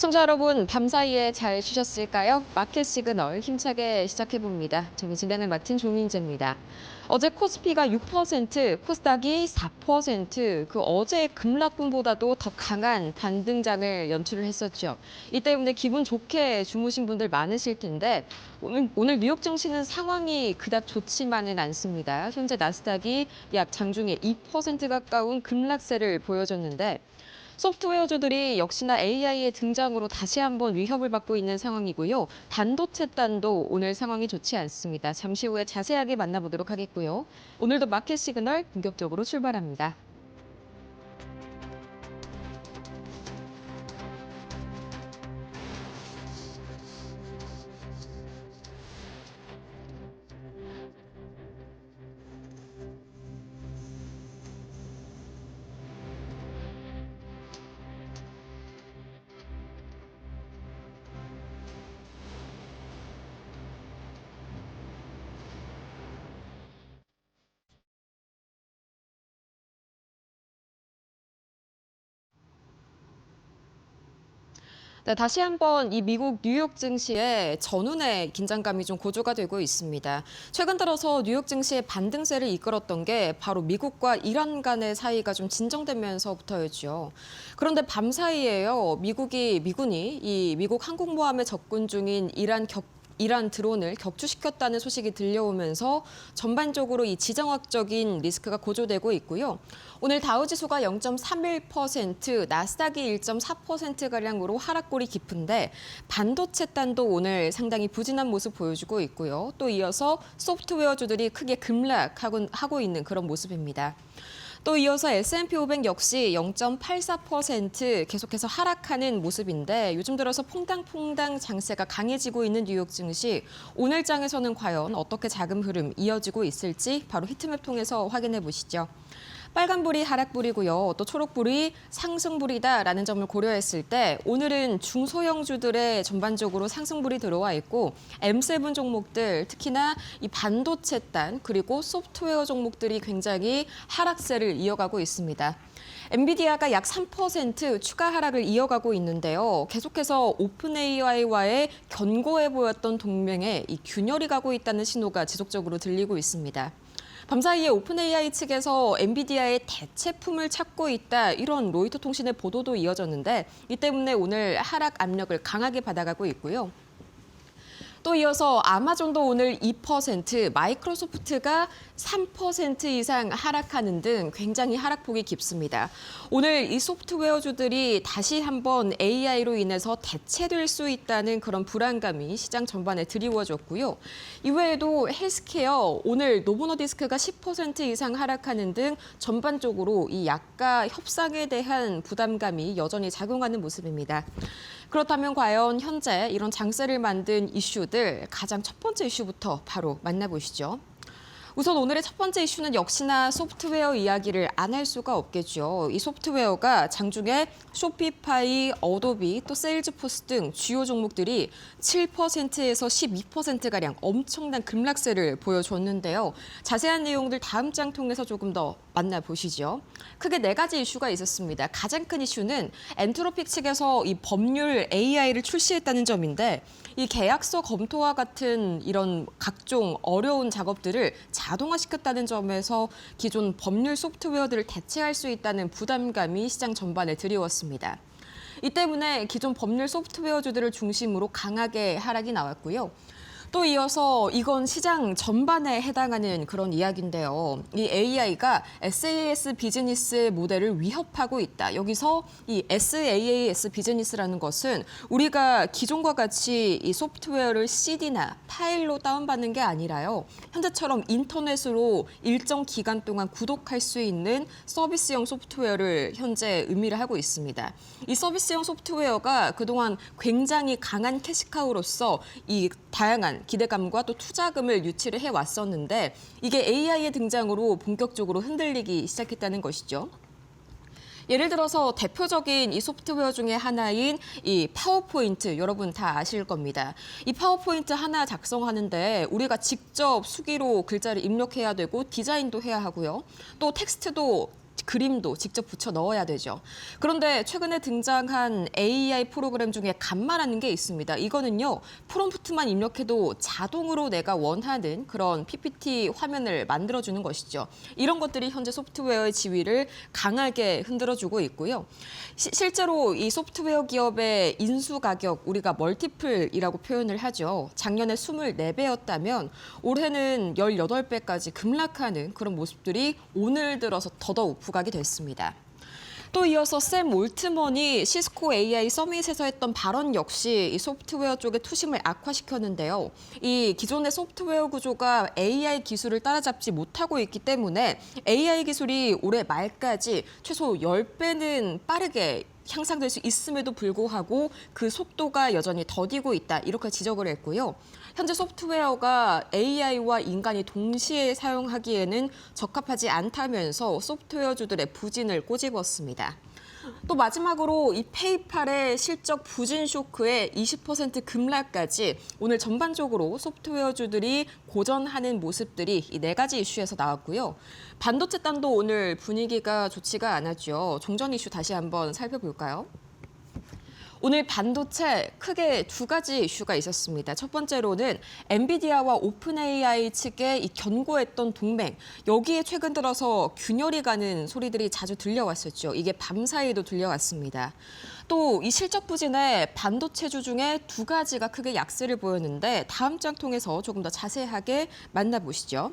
시청자 여러분, 밤사이에 잘 쉬셨을까요? 마켓 시그널 힘차게 시작해봅니다. 저는 진행을 맡은 조민재입니다. 어제 코스피가 6%, 코스닥이 4%, 그 어제의 급락분보다도 더 강한 반등장을 연출을 했었죠. 이 때문에 기분 좋게 주무신 분들 많으실 텐데 오늘 뉴욕 증시는 상황이 그닥 좋지만은 않습니다. 현재 나스닥이 약 장중에 2% 가까운 급락세를 보여줬는데 소프트웨어주들이 역시나 AI의 등장으로 다시 한번 위협을 받고 있는 상황이고요. 반도체 단도 오늘 상황이 좋지 않습니다. 잠시 후에 자세하게 만나보도록 하겠고요. 오늘도 마켓 시그널 본격적으로 출발합니다. 네, 다시 한번 이 미국 뉴욕 증시의 전운의 긴장감이 좀 고조가 되고 있습니다. 최근 들어서 뉴욕 증시의 반등세를 이끌었던 게 바로 미국과 이란 간의 사이가 좀 진정되면서부터였죠. 그런데 밤 사이에요, 미군이 이 미국 항공모함에 접근 중인 이란 드론을 격추시켰다는 소식이 들려오면서 전반적으로 이 지정학적인 리스크가 고조되고 있고요. 오늘 다우지수가 0.31%, 나스닥이 1.4%가량으로 하락골이 깊은데 반도체 단도 오늘 상당히 부진한 모습 보여주고 있고요. 또 이어서 소프트웨어주들이 크게 급락하고 있는 그런 모습입니다. 또 이어서 S&P 500 역시 0.84% 계속해서 하락하는 모습인데 요즘 들어서 퐁당퐁당 장세가 강해지고 있는 뉴욕 증시 오늘 장에서는 과연 어떻게 자금 흐름 이어지고 있을지 바로 히트맵 통해서 확인해 보시죠. 빨간불이 하락불이고요. 또 초록불이 상승불이다라는 점을 고려했을 때 오늘은 중소형주들의 전반적으로 상승불이 들어와 있고 M7 종목들 특히나 이 반도체 단 그리고 소프트웨어 종목들이 굉장히 하락세를 이어가고 있습니다. 엔비디아가 약 3% 추가 하락을 이어가고 있는데요. 계속해서 오픈 AI와의 견고해 보였던 동맹에 이 균열이 가고 있다는 신호가 지속적으로 들리고 있습니다. 밤사이에 오픈 AI 측에서 엔비디아의 대체품을 찾고 있다 이런 로이터 통신의 보도도 이어졌는데 이 때문에 오늘 하락 압력을 강하게 받아가고 있고요. 또 이어서 아마존도 오늘 2%, 마이크로소프트가 3% 이상 하락하는 등 굉장히 하락폭이 깊습니다. 오늘 이 소프트웨어주들이 다시 한번 AI로 인해서 대체될 수 있다는 그런 불안감이 시장 전반에 드리워졌고요. 이외에도 헬스케어, 오늘 노보노디스크가 10% 이상 하락하는 등 전반적으로 이 약가 협상에 대한 부담감이 여전히 작용하는 모습입니다. 그렇다면 과연 현재 이런 장세를 만든 이슈들 가장 첫 번째 이슈부터 바로 만나보시죠. 우선 오늘의 첫 번째 이슈는 역시나 소프트웨어 이야기를 안 할 수가 없겠죠. 이 소프트웨어가 장중에 쇼피파이, 어도비, 또 세일즈포스 등 주요 종목들이 7%에서 12%가량 엄청난 급락세를 보여줬는데요. 자세한 내용들 다음 장 통해서 조금 더 만나보시죠. 크게 네 가지 이슈가 있었습니다. 가장 큰 이슈는 엔트로픽 측에서 이 법률 AI를 출시했다는 점인데 이 계약서 검토와 같은 이런 각종 어려운 작업들을 자동화시켰다는 점에서 기존 법률 소프트웨어들을 대체할 수 있다는 부담감이 시장 전반에 드리웠습니다. 이 때문에 기존 법률 소프트웨어주들을 중심으로 강하게 하락이 나왔고요. 또 이어서 이건 시장 전반에 해당하는 그런 이야기인데요. 이 AI가 SaaS 비즈니스 모델을 위협하고 있다. 여기서 이 SaaS 비즈니스라는 것은 우리가 기존과 같이 이 소프트웨어를 CD나 파일로 다운받는 게 아니라요. 현재처럼 인터넷으로 일정 기간 동안 구독할 수 있는 서비스형 소프트웨어를 현재 의미를 하고 있습니다. 이 서비스형 소프트웨어가 그동안 굉장히 강한 캐시카우로서 이 다양한 기대감과 또 투자금을 유치를 해왔었는데 이게 AI의 등장으로 본격적으로 흔들리기 시작했다는 것이죠. 예를 들어서 대표적인 이 소프트웨어 중에 하나인 이 파워포인트 여러분 다 아실 겁니다. 이 파워포인트 하나 작성하는데 우리가 직접 수기로 글자를 입력해야 되고 디자인도 해야 하고요. 또 텍스트도 그림도 직접 붙여 넣어야 되죠. 그런데 최근에 등장한 AI 프로그램 중에 감마라는 게 있습니다. 이거는요, 프롬프트만 입력해도 자동으로 내가 원하는 그런 PPT 화면을 만들어주는 것이죠. 이런 것들이 현재 소프트웨어의 지위를 강하게 흔들어주고 있고요. 실제로 이 소프트웨어 기업의 인수 가격, 우리가 멀티플이라고 표현을 하죠. 작년에 24배였다면 올해는 18배까지 급락하는 그런 모습들이 오늘 들어서 더더욱 부각이 됐습니다. 또 이어서 샘 올트먼이 시스코 AI 서밋에서 했던 발언 역시 이 소프트웨어 쪽의 투심을 악화시켰는데요. 이 기존의 소프트웨어 구조가 AI 기술을 따라잡지 못하고 있기 때문에 AI 기술이 올해 말까지 최소 10배는 빠르게 향상될 수 있음에도 불구하고 그 속도가 여전히 더디고 있다. 이렇게 지적을 했고요. 현재 소프트웨어가 AI와 인간이 동시에 사용하기에는 적합하지 않다면서 소프트웨어주들의 부진을 꼬집었습니다. 또 마지막으로 이 페이팔의 실적 부진 쇼크에 20% 급락까지 오늘 전반적으로 소프트웨어주들이 고전하는 모습들이 이 4가지 이슈에서 나왔고요. 반도체 단도 오늘 분위기가 좋지가 않았죠. 종전 이슈 다시 한번 살펴볼까요? 오늘 반도체 크게 2가지 이슈가 있었습니다. 첫 번째로는 엔비디아와 오픈 AI 측의 이 견고했던 동맹, 여기에 최근 들어서 균열이 가는 소리들이 자주 들려왔었죠. 이게 밤사이에도 들려왔습니다. 또 이 실적 부진에 반도체주 중에 2가지가 크게 약세를 보였는데 다음 장 통해서 조금 더 자세하게 만나보시죠.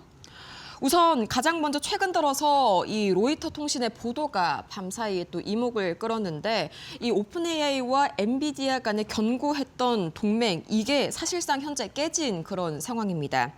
우선 가장 먼저 최근 들어서 이 로이터 통신의 보도가 밤사이에 또 이목을 끌었는데 이 오픈 AI와 엔비디아 간의 견고했던 동맹, 이게 사실상 현재 깨진 그런 상황입니다.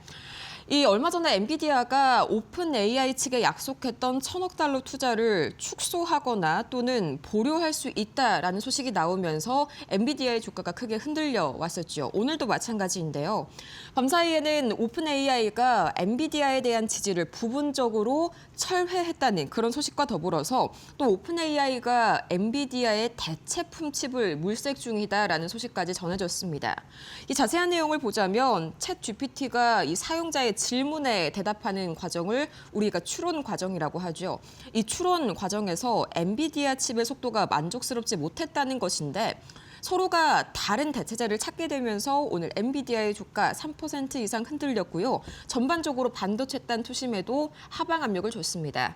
이 얼마 전에 엔비디아가 오픈 AI 측에 약속했던 1,000억 달러 투자를 축소하거나 또는 보류할 수 있다라는 소식이 나오면서 엔비디아의 주가가 크게 흔들려 왔었죠. 오늘도 마찬가지인데요. 밤사이에는 오픈 AI가 엔비디아에 대한 지지를 부분적으로 철회했다는 그런 소식과 더불어서 또 오픈 AI가 엔비디아의 대체품 칩을 물색 중이다라는 소식까지 전해졌습니다. 이 자세한 내용을 보자면 챗 GPT가 이 사용자의 질문에 대답하는 과정을 우리가 추론 과정이라고 하죠. 이 추론 과정에서 엔비디아 칩의 속도가 만족스럽지 못했다는 것인데 서로가 다른 대체제를 찾게 되면서 오늘 엔비디아의 주가 3% 이상 흔들렸고요. 전반적으로 반도체 단 투심에도 하방 압력을 줬습니다.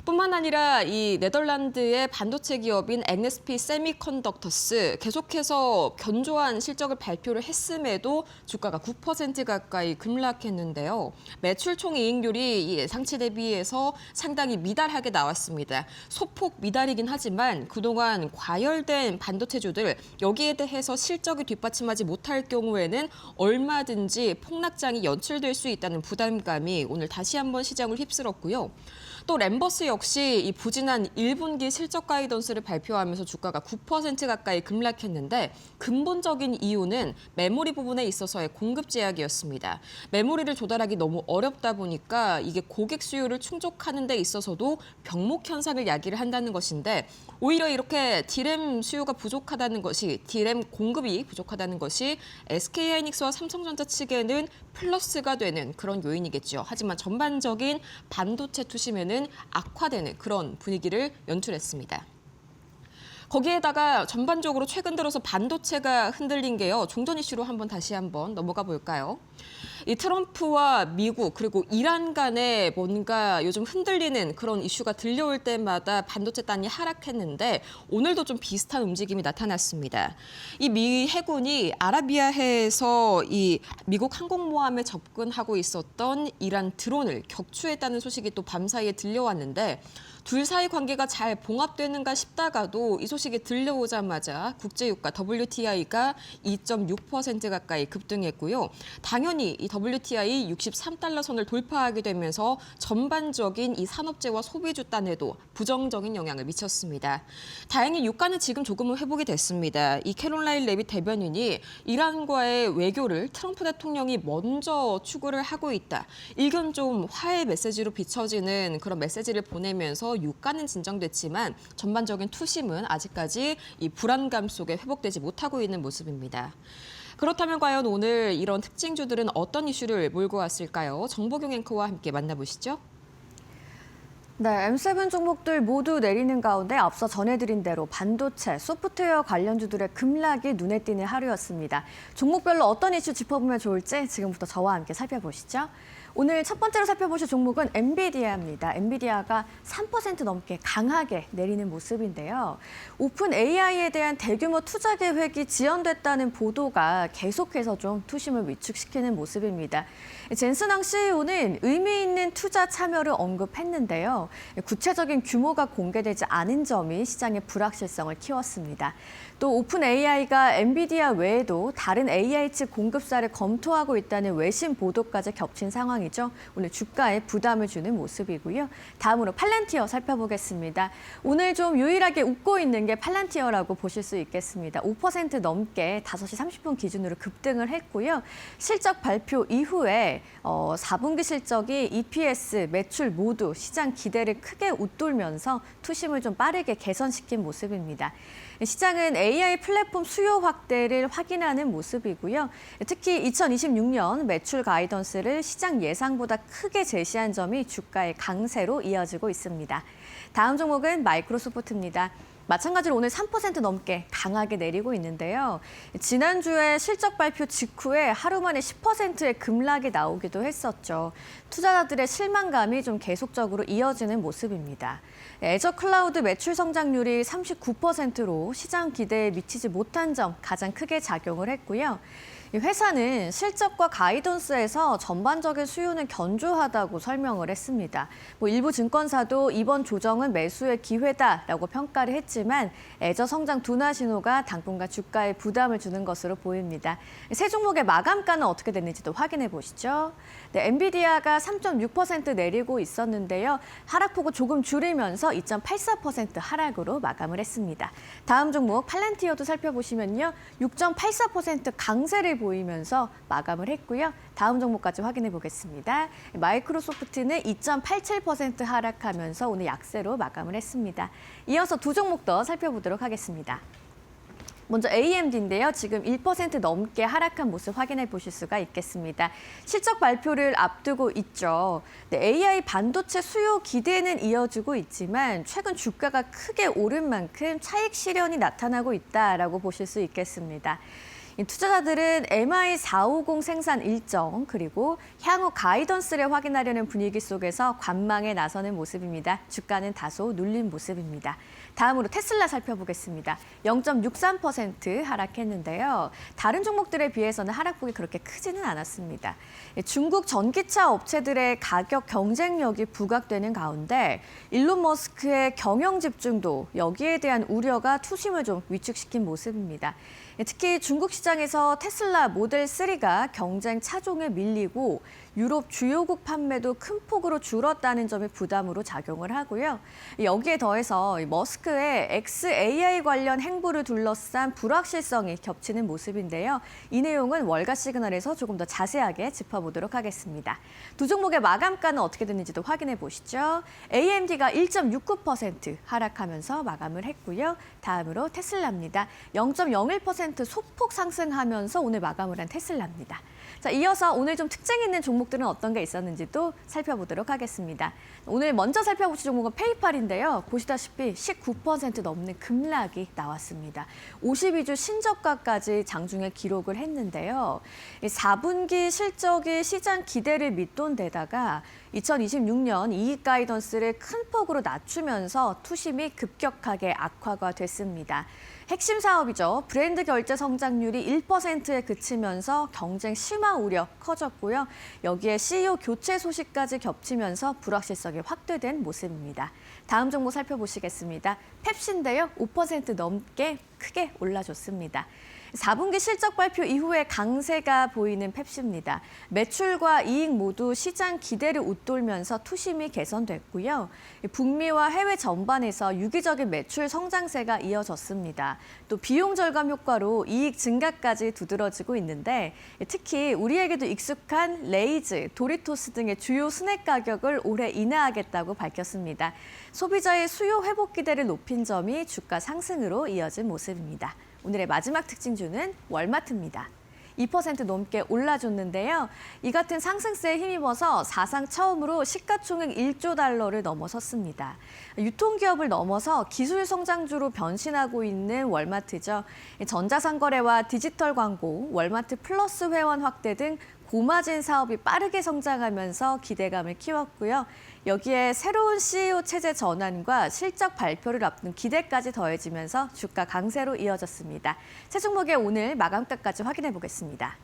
뿐만 아니라 이 네덜란드의 반도체 기업인 NXP 세미컨덕터스 계속해서 견조한 실적을 발표를 했음에도 주가가 9% 가까이 급락했는데요. 매출 총이익률이 이 예상치 대비해서 상당히 미달하게 나왔습니다. 소폭 미달이긴 하지만 그동안 과열된 반도체주들 여기에 대해서 실적이 뒷받침하지 못할 경우에는 얼마든지 폭락장이 연출될 수 있다는 부담감이 오늘 다시 한번 시장을 휩쓸었고요. 또 램버스 역시 이 부진한 1분기 실적 가이던스를 발표하면서 주가가 9% 가까이 급락했는데 근본적인 이유는 메모리 부분에 있어서의 공급 제약이었습니다. 메모리를 조달하기 너무 어렵다 보니까 이게 고객 수요를 충족하는 데 있어서도 병목 현상을 야기를 한다는 것인데 오히려 이렇게 D램 수요가 부족하다는 것이 D램 공급이 부족하다는 것이 SK하이닉스와 삼성전자 측에는 플러스가 되는 그런 요인이겠죠. 하지만 전반적인 반도체 투심에는 악화되는 그런 분위기를 연출했습니다. 거기에다가 전반적으로 최근 들어서 반도체가 흔들린 게요. 종전 이슈로 다시 한번 넘어가 볼까요? 이 트럼프와 미국 그리고 이란 간에 뭔가 요즘 흔들리는 그런 이슈가 들려올 때마다 반도체 단이 하락했는데 오늘도 좀 비슷한 움직임이 나타났습니다. 이 미 해군이 아라비아해에서 이 미국 항공모함에 접근하고 있었던 이란 드론을 격추했다는 소식이 또 밤사이에 들려왔는데 둘 사이 관계가 잘 봉합되는가 싶다가도 이 소식이 들려오자마자 국제유가 WTI가 2.6% 가까이 급등했고요. 당연히 이 WTI 63달러 선을 돌파하게 되면서 전반적인 이 산업재와 소비주 단에도 부정적인 영향을 미쳤습니다. 다행히 유가는 지금 조금은 회복이 됐습니다. 이 캐롤라인 레빗 대변인이 이란과의 외교를 트럼프 대통령이 먼저 추구를 하고 있다. 일견 좀 화해 메시지로 비춰지는 그런 메시지를 보내면서 유가는 진정됐지만 전반적인 투심은 아직까지 이 불안감 속에 회복되지 못하고 있는 모습입니다. 그렇다면 과연 오늘 이런 특징주들은 어떤 이슈를 몰고 왔을까요? 정보경 앵커와 함께 만나보시죠. 네, M7 종목들 모두 내리는 가운데 앞서 전해드린 대로 반도체, 소프트웨어 관련주들의 급락이 눈에 띄는 하루였습니다. 종목별로 어떤 이슈 짚어보면 좋을지 지금부터 저와 함께 살펴보시죠. 오늘 첫 번째로 살펴보실 종목은 엔비디아입니다. 엔비디아가 3% 넘게 강하게 내리는 모습인데요. 오픈 AI에 대한 대규모 투자 계획이 지연됐다는 보도가 계속해서 좀 투심을 위축시키는 모습입니다. 젠슨왕 CEO는 의미 있는 투자 참여를 언급했는데요. 구체적인 규모가 공개되지 않은 점이 시장의 불확실성을 키웠습니다. 또 오픈 AI가 엔비디아 외에도 다른 AI 칩 공급사를 검토하고 있다는 외신 보도까지 겹친 상황이죠. 오늘 주가에 부담을 주는 모습이고요. 다음으로 팔란티어 살펴보겠습니다. 오늘 좀 유일하게 웃고 있는 게 팔란티어라고 보실 수 있겠습니다. 5% 넘게 5시 30분 기준으로 급등을 했고요. 실적 발표 이후에 4분기 실적이 EPS, 매출 모두 시장 기대를 크게 웃돌면서 투심을 좀 빠르게 개선시킨 모습입니다. 시장은 AI 플랫폼 수요 확대를 확인하는 모습이고요. 특히 2026년 매출 가이던스를 시장 예상보다 크게 제시한 점이 주가의 강세로 이어지고 있습니다. 다음 종목은 마이크로소프트입니다. 마찬가지로 오늘 3% 넘게 강하게 내리고 있는데요. 지난주에 실적 발표 직후에 하루 만에 10%의 급락이 나오기도 했었죠. 투자자들의 실망감이 좀 계속적으로 이어지는 모습입니다. 애저 클라우드 매출 성장률이 39%로 시장 기대에 미치지 못한 점 가장 크게 작용을 했고요. 회사는 실적과 가이던스에서 전반적인 수요는 견조하다고 설명을 했습니다. 일부 증권사도 이번 조정은 매수의 기회다라고 평가를 했지만 애저 성장 둔화 신호가 당분간 주가에 부담을 주는 것으로 보입니다. 세 종목의 마감가는 어떻게 됐는지도 확인해 보시죠. 네, 엔비디아가 3.6% 내리고 있었는데요. 하락폭을 조금 줄이면서 2.84% 하락으로 마감을 했습니다. 다음 종목 팔란티어도 살펴보시면요. 6.84% 강세를 보이면서 마감을 했고요. 다음 종목까지 확인해 보겠습니다. 마이크로소프트는 2.87% 하락하면서 오늘 약세로 마감을 했습니다. 이어서 두 종목 더 살펴보도록 하겠습니다. 먼저 AMD인데요. 지금 1% 넘게 하락한 모습 확인해 보실 수가 있겠습니다. 실적 발표를 앞두고 있죠. AI 반도체 수요 기대는 이어지고 있지만 최근 주가가 크게 오른 만큼 차익 실현이 나타나고 있다라고 보실 수 있겠습니다. 투자자들은 MI450 생산 일정 그리고 향후 가이던스를 확인하려는 분위기 속에서 관망에 나서는 모습입니다. 주가는 다소 눌린 모습입니다. 다음으로 테슬라 살펴보겠습니다. 0.63% 하락했는데요. 다른 종목들에 비해서는 하락폭이 그렇게 크지는 않았습니다. 중국 전기차 업체들의 가격 경쟁력이 부각되는 가운데 일론 머스크의 경영 집중도 여기에 대한 우려가 투심을 좀 위축시킨 모습입니다. 특히 중국 시장에서 테슬라 모델 3가 경쟁 차종에 밀리고 유럽 주요국 판매도 큰 폭으로 줄었다는 점이 부담으로 작용을 하고요. 여기에 더해서 머스크의 XAI 관련 행보를 둘러싼 불확실성이 겹치는 모습인데요. 이 내용은 월가 시그널에서 조금 더 자세하게 짚어보도록 하겠습니다. 두 종목의 마감가는 어떻게 됐는지도 확인해 보시죠. AMD가 1.69% 하락하면서 마감을 했고요. 다음으로 테슬라입니다. 0.01% 소폭 상승하면서 오늘 마감을 한 테슬라입니다. 자, 이어서 오늘 좀 특징 있는 종목들은 어떤 게 있었는지도 살펴보도록 하겠습니다. 오늘 먼저 살펴보실 종목은 페이팔인데요. 보시다시피 19% 넘는 급락이 나왔습니다. 52주 신저가까지 장중에 기록을 했는데요. 4분기 실적이 시장 기대를 밑돈 데다가 2026년 이익 가이던스를 큰 폭으로 낮추면서 투심이 급격하게 악화가 됐습니다. 핵심 사업이죠. 브랜드 결제 성장률이 1%에 그치면서 경쟁 심화 우려 커졌고요. 여기에 CEO 교체 소식까지 겹치면서 불확실성이 확대된 모습입니다. 다음 종목 살펴보시겠습니다. 펩시인데요. 5% 넘게 크게 올라줬습니다. 4분기 실적 발표 이후에 강세가 보이는 펩시입니다. 매출과 이익 모두 시장 기대를 웃돌면서 투심이 개선됐고요. 북미와 해외 전반에서 유기적인 매출 성장세가 이어졌습니다. 또 비용 절감 효과로 이익 증가까지 두드러지고 있는데 특히 우리에게도 익숙한 레이즈, 도리토스 등의 주요 스낵 가격을 올해 인하하겠다고 밝혔습니다. 소비자의 수요 회복 기대를 높인 점이 주가 상승으로 이어진 모습입니다. 오늘의 마지막 특징주는 월마트입니다. 2% 넘게 올라줬는데요. 이 같은 상승세에 힘입어서 사상 처음으로 시가총액 1조 달러를 넘어섰습니다. 유통기업을 넘어서 기술 성장주로 변신하고 있는 월마트죠. 전자상거래와 디지털 광고, 월마트 플러스 회원 확대 등 고마진 사업이 빠르게 성장하면서 기대감을 키웠고요. 여기에 새로운 CEO 체제 전환과 실적 발표를 앞둔 기대까지 더해지면서 주가 강세로 이어졌습니다. 세 종목의 오늘 마감가까지 확인해 보겠습니다.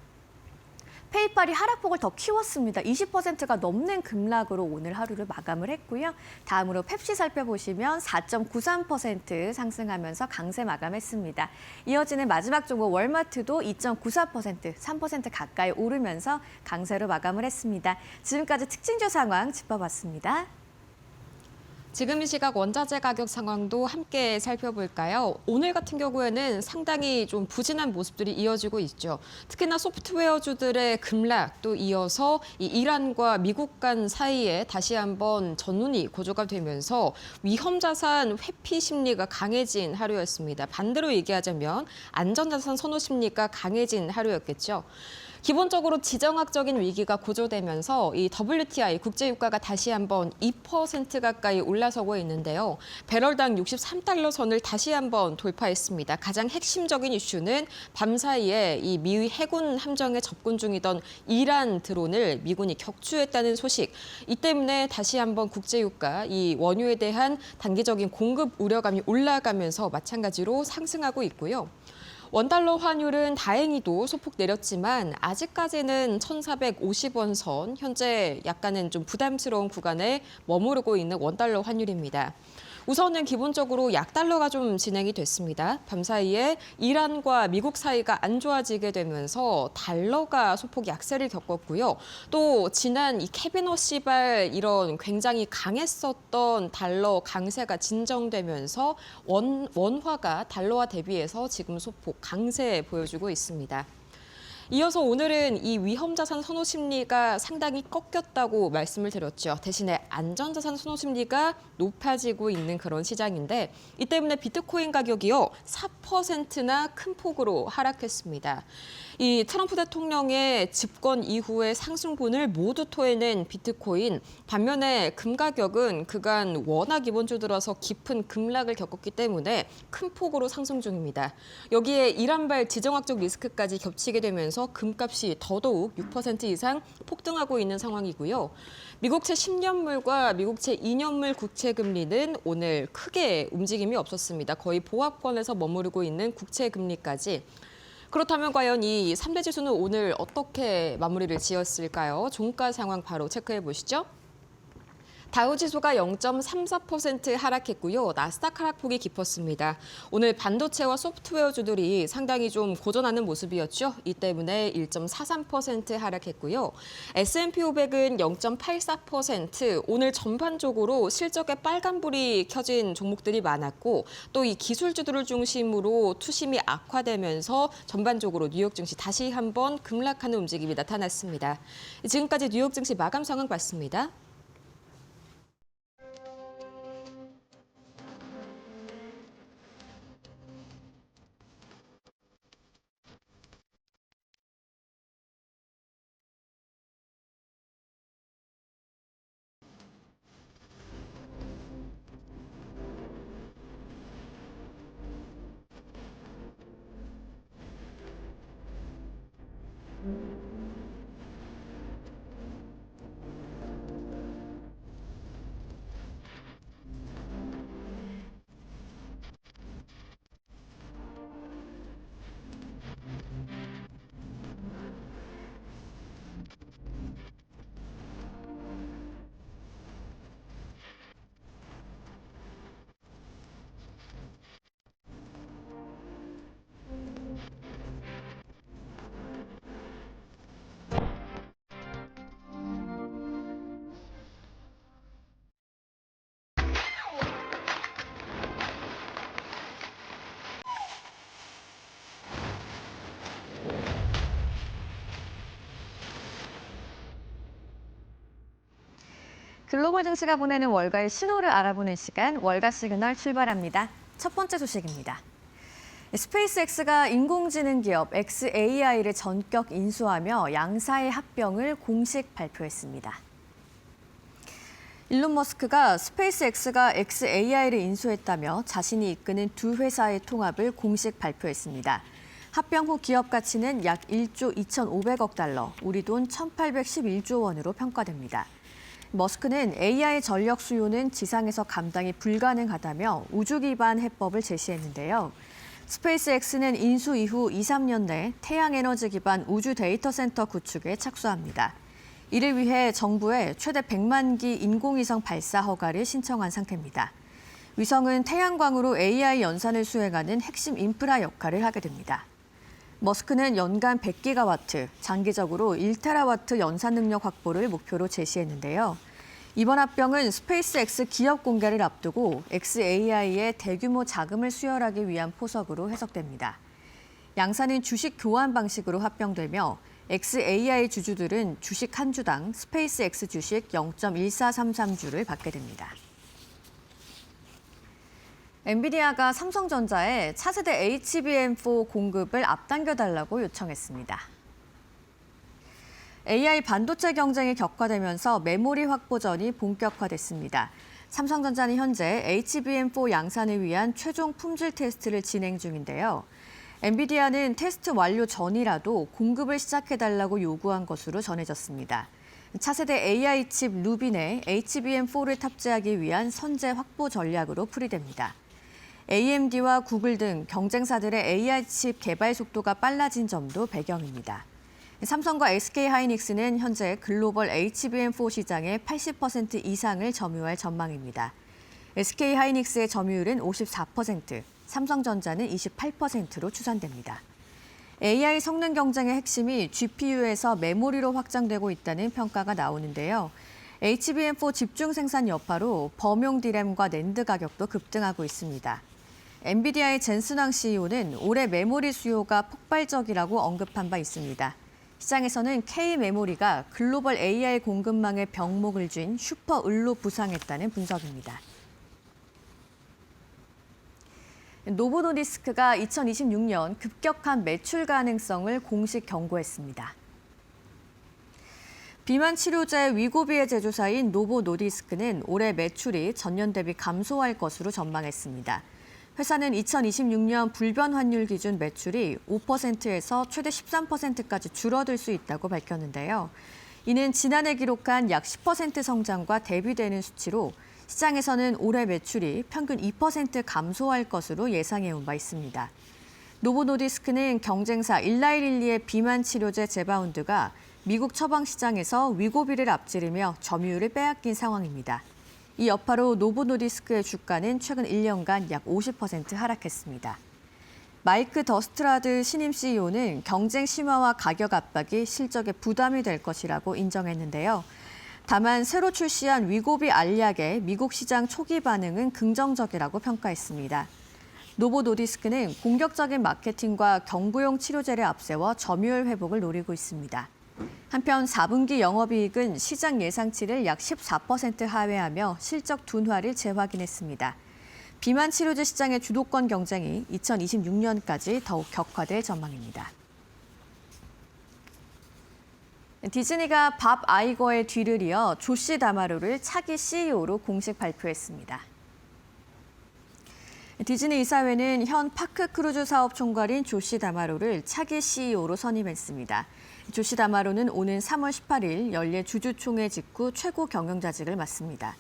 페이팔이 하락폭을 더 키웠습니다. 20%가 넘는 급락으로 오늘 하루를 마감을 했고요. 다음으로 펩시 살펴보시면 4.93% 상승하면서 강세 마감했습니다. 이어지는 마지막 종목 월마트도 2.94%, 3% 가까이 오르면서 강세로 마감을 했습니다. 지금까지 특징주 상황 짚어봤습니다. 지금 이 시각 원자재 가격 상황도 함께 살펴볼까요? 오늘 같은 경우에는 상당히 좀 부진한 모습들이 이어지고 있죠. 특히나 소프트웨어주들의 급락 또 이어서 이 이란과 미국 간 사이에 다시 한번 전운이 고조가 되면서 위험 자산 회피 심리가 강해진 하루였습니다. 반대로 얘기하자면 안전자산 선호 심리가 강해진 하루였겠죠. 기본적으로 지정학적인 위기가 고조되면서 이 WTI 국제유가가 다시 한번 2% 가까이 올라서고 있는데요. 배럴당 63달러 선을 다시 한번 돌파했습니다. 가장 핵심적인 이슈는 밤사이에 이 미 해군 함정에 접근 중이던 이란 드론을 미군이 격추했다는 소식. 이 때문에 다시 한번 국제유가, 이 원유에 대한 단기적인 공급 우려감이 올라가면서 마찬가지로 상승하고 있고요. 원달러 환율은 다행히도 소폭 내렸지만 아직까지는 1,450원 선, 현재 약간은 좀 부담스러운 구간에 머무르고 있는 원달러 환율입니다. 우선은 기본적으로 약달러가 좀 진행이 됐습니다. 밤사이에 이란과 미국 사이가 안 좋아지게 되면서 달러가 소폭 약세를 겪었고요. 또 지난 이 캐비너 시발 이런 굉장히 강했었던 달러 강세가 진정되면서 원화가 달러와 대비해서 지금 소폭 강세 보여주고 있습니다. 이어서 오늘은 이 위험자산 선호 심리가 상당히 꺾였다고 말씀을 드렸죠. 대신에 안전자산 선호 심리가 높아지고 있는 그런 시장인데 이 때문에 비트코인 가격이요 4%나 큰 폭으로 하락했습니다. 이 트럼프 대통령의 집권 이후의 상승분을 모두 토해낸 비트코인. 반면에 금 가격은 그간 워낙 기본주 들어서 깊은 급락을 겪었기 때문에 큰 폭으로 상승 중입니다. 여기에 이란발 지정학적 리스크까지 겹치게 되면서 금값이 더더욱 6% 이상 폭등하고 있는 상황이고요. 미국채 10년물과 미국채 2년물 국채 금리는 오늘 크게 움직임이 없었습니다. 거의 보합권에서 머무르고 있는 국채 금리까지. 그렇다면 과연 이 3대 지수는 오늘 어떻게 마무리를 지었을까요? 종가 상황 바로 체크해 보시죠. 다우지수가 0.34% 하락했고요. 나스닥 하락폭이 깊었습니다. 오늘 반도체와 소프트웨어주들이 상당히 좀 고전하는 모습이었죠. 이 때문에 1.43% 하락했고요. S&P 500은 0.84%, 오늘 전반적으로 실적에 빨간불이 켜진 종목들이 많았고 또 이 기술주들을 중심으로 투심이 악화되면서 전반적으로 뉴욕 증시 다시 한번 급락하는 움직임이 나타났습니다. 지금까지 뉴욕 증시 마감 상황 봤습니다. 글로벌 증시가 보내는 월가의 신호를 알아보는 시간, 월가 시그널 출발합니다. 첫 번째 소식입니다. 스페이스X가 인공지능 기업 xAI를 전격 인수하며 양사의 합병을 공식 발표했습니다. 일론 머스크가 스페이스X가 xAI를 인수했다며 자신이 이끄는 두 회사의 통합을 공식 발표했습니다. 합병 후 기업 가치는 약 1조 2,500억 달러, 우리 돈 1,811조 원으로 평가됩니다. 머스크는 AI 전력 수요는 지상에서 감당이 불가능하다며 우주 기반 해법을 제시했는데요. 스페이스X는 인수 이후 2, 3년 내 태양 에너지 기반 우주 데이터 센터 구축에 착수합니다. 이를 위해 정부에 최대 100만 기 인공위성 발사 허가를 신청한 상태입니다. 위성은 태양광으로 AI 연산을 수행하는 핵심 인프라 역할을 하게 됩니다. 머스크는 연간 100기가와트, 장기적으로 1테라와트 연산 능력 확보를 목표로 제시했는데요. 이번 합병은 스페이스X 기업 공개를 앞두고 xAI의 대규모 자금을 수혈하기 위한 포석으로 해석됩니다. 양사는 주식 교환 방식으로 합병되며 xAI 주주들은 주식 한 주당 스페이스X 주식 0.1433주를 받게 됩니다. 엔비디아가 삼성전자에 차세대 HBM4 공급을 앞당겨달라고 요청했습니다. AI 반도체 경쟁이 격화되면서 메모리 확보전이 본격화됐습니다. 삼성전자는 현재 HBM4 양산을 위한 최종 품질 테스트를 진행 중인데요. 엔비디아는 테스트 완료 전이라도 공급을 시작해달라고 요구한 것으로 전해졌습니다. 차세대 AI 칩 루빈에 HBM4를 탑재하기 위한 선제 확보 전략으로 풀이됩니다. AMD와 구글 등 경쟁사들의 AI 칩 개발 속도가 빨라진 점도 배경입니다. 삼성과 SK하이닉스는 현재 글로벌 HBM4 시장의 80% 이상을 점유할 전망입니다. SK하이닉스의 점유율은 54%, 삼성전자는 28%로 추산됩니다. AI 성능 경쟁의 핵심이 GPU에서 메모리로 확장되고 있다는 평가가 나오는데요. HBM4 집중 생산 여파로 범용 D램과 낸드 가격도 급등하고 있습니다. 엔비디아의 젠슨왕 CEO는 올해 메모리 수요가 폭발적이라고 언급한 바 있습니다. 시장에서는 K메모리가 글로벌 AI 공급망의 병목을 쥔 슈퍼을로 부상했다는 분석입니다. 노보노디스크가 2026년 급격한 매출 가능성을 공식 경고했습니다. 비만 치료제 위고비의 제조사인 노보노디스크는 올해 매출이 전년 대비 감소할 것으로 전망했습니다. 회사는 2026년 불변 환율 기준 매출이 5%에서 최대 13%까지 줄어들 수 있다고 밝혔는데요. 이는 지난해 기록한 약 10% 성장과 대비되는 수치로 시장에서는 올해 매출이 평균 2% 감소할 것으로 예상해온 바 있습니다. 노보노디스크는 경쟁사 일라이릴리의 비만 치료제 제바운드가 미국 처방 시장에서 위고비를 앞지르며 점유율을 빼앗긴 상황입니다. 이 여파로 노보노디스크의 주가는 최근 1년간 약 50% 하락했습니다. 마이크 더스트라드 신임 CEO는 경쟁 심화와 가격 압박이 실적에 부담이 될 것이라고 인정했는데요. 다만 새로 출시한 위고비 알약의 미국 시장 초기 반응은 긍정적이라고 평가했습니다. 노보노디스크는 공격적인 마케팅과 경구용 치료제를 앞세워 점유율 회복을 노리고 있습니다. 한편 4분기 영업이익은 시장 예상치를 약 14% 하회하며 실적 둔화를 재확인했습니다. 비만 치료제 시장의 주도권 경쟁이 2026년까지 더욱 격화될 전망입니다. 디즈니가 밥 아이거의 뒤를 이어 조시 다마로를 차기 CEO로 공식 발표했습니다. 디즈니 이사회는 현 파크 크루즈 사업 총괄인 조시 다마로를 차기 CEO로 선임했습니다. 조시 다마로는 오는 3월 18일 연례 주주총회 직후 최고 경영자직을 맡습니다.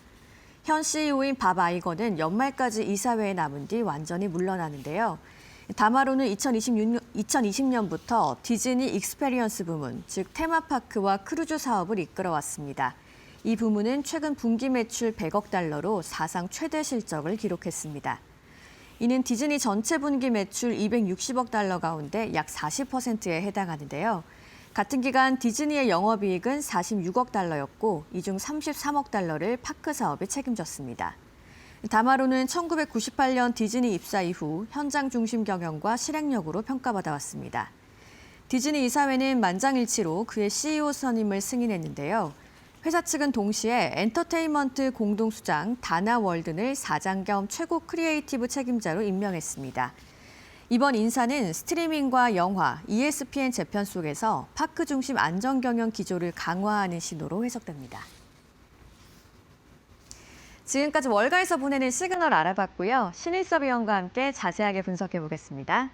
현 CEO인 밥 아이거는 연말까지 이사회에 남은 뒤 완전히 물러나는데요. 다마로는 2020년부터 디즈니 익스페리언스 부문, 즉 테마파크와 크루즈 사업을 이끌어왔습니다. 이 부문은 최근 분기 매출 100억 달러로 사상 최대 실적을 기록했습니다. 이는 디즈니 전체 분기 매출 260억 달러 가운데 약 40%에 해당하는데요. 같은 기간 디즈니의 영업이익은 46억 달러였고 이 중 33억 달러를 파크 사업에 책임졌습니다. 다마로는 1998년 디즈니 입사 이후 현장 중심 경영과 실행력으로 평가받아 왔습니다. 디즈니 이사회는 만장일치로 그의 CEO 선임을 승인했는데요. 회사 측은 동시에 엔터테인먼트 공동수장 다나 월든을 사장 겸 최고 크리에이티브 책임자로 임명했습니다. 이번 인사는 스트리밍과 영화, ESPN 재편 속에서 파크 중심 안전 경영 기조를 강화하는 신호로 해석됩니다. 지금까지 월가에서 보내는 시그널 알아봤고요. 신일섭 위원과 함께 자세하게 분석해 보겠습니다.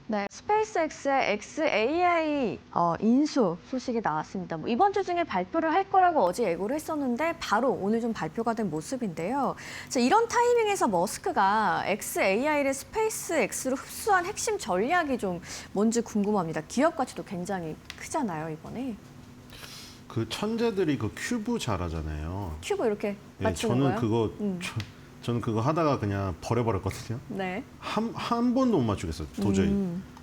네, 스페이스X의 XAI 인수 소식이 나왔습니다. 이번 주 중에 발표를 할 거라고 어제 예고를 했었는데 바로 오늘 좀 발표가 된 모습인데요. 자, 이런 타이밍에서 머스크가 XAI를 스페이스X로 흡수한 핵심 전략이 좀 뭔지 궁금합니다. 기업 가치도 굉장히 크잖아요, 이번에. 그 천재들이 그 큐브 잘하잖아요. 큐브 이렇게 예, 맞추는 거예요? 저는 그거 하다가 그냥 버려버렸거든요. 네. 한 번도 못 맞추겠어요, 도저히.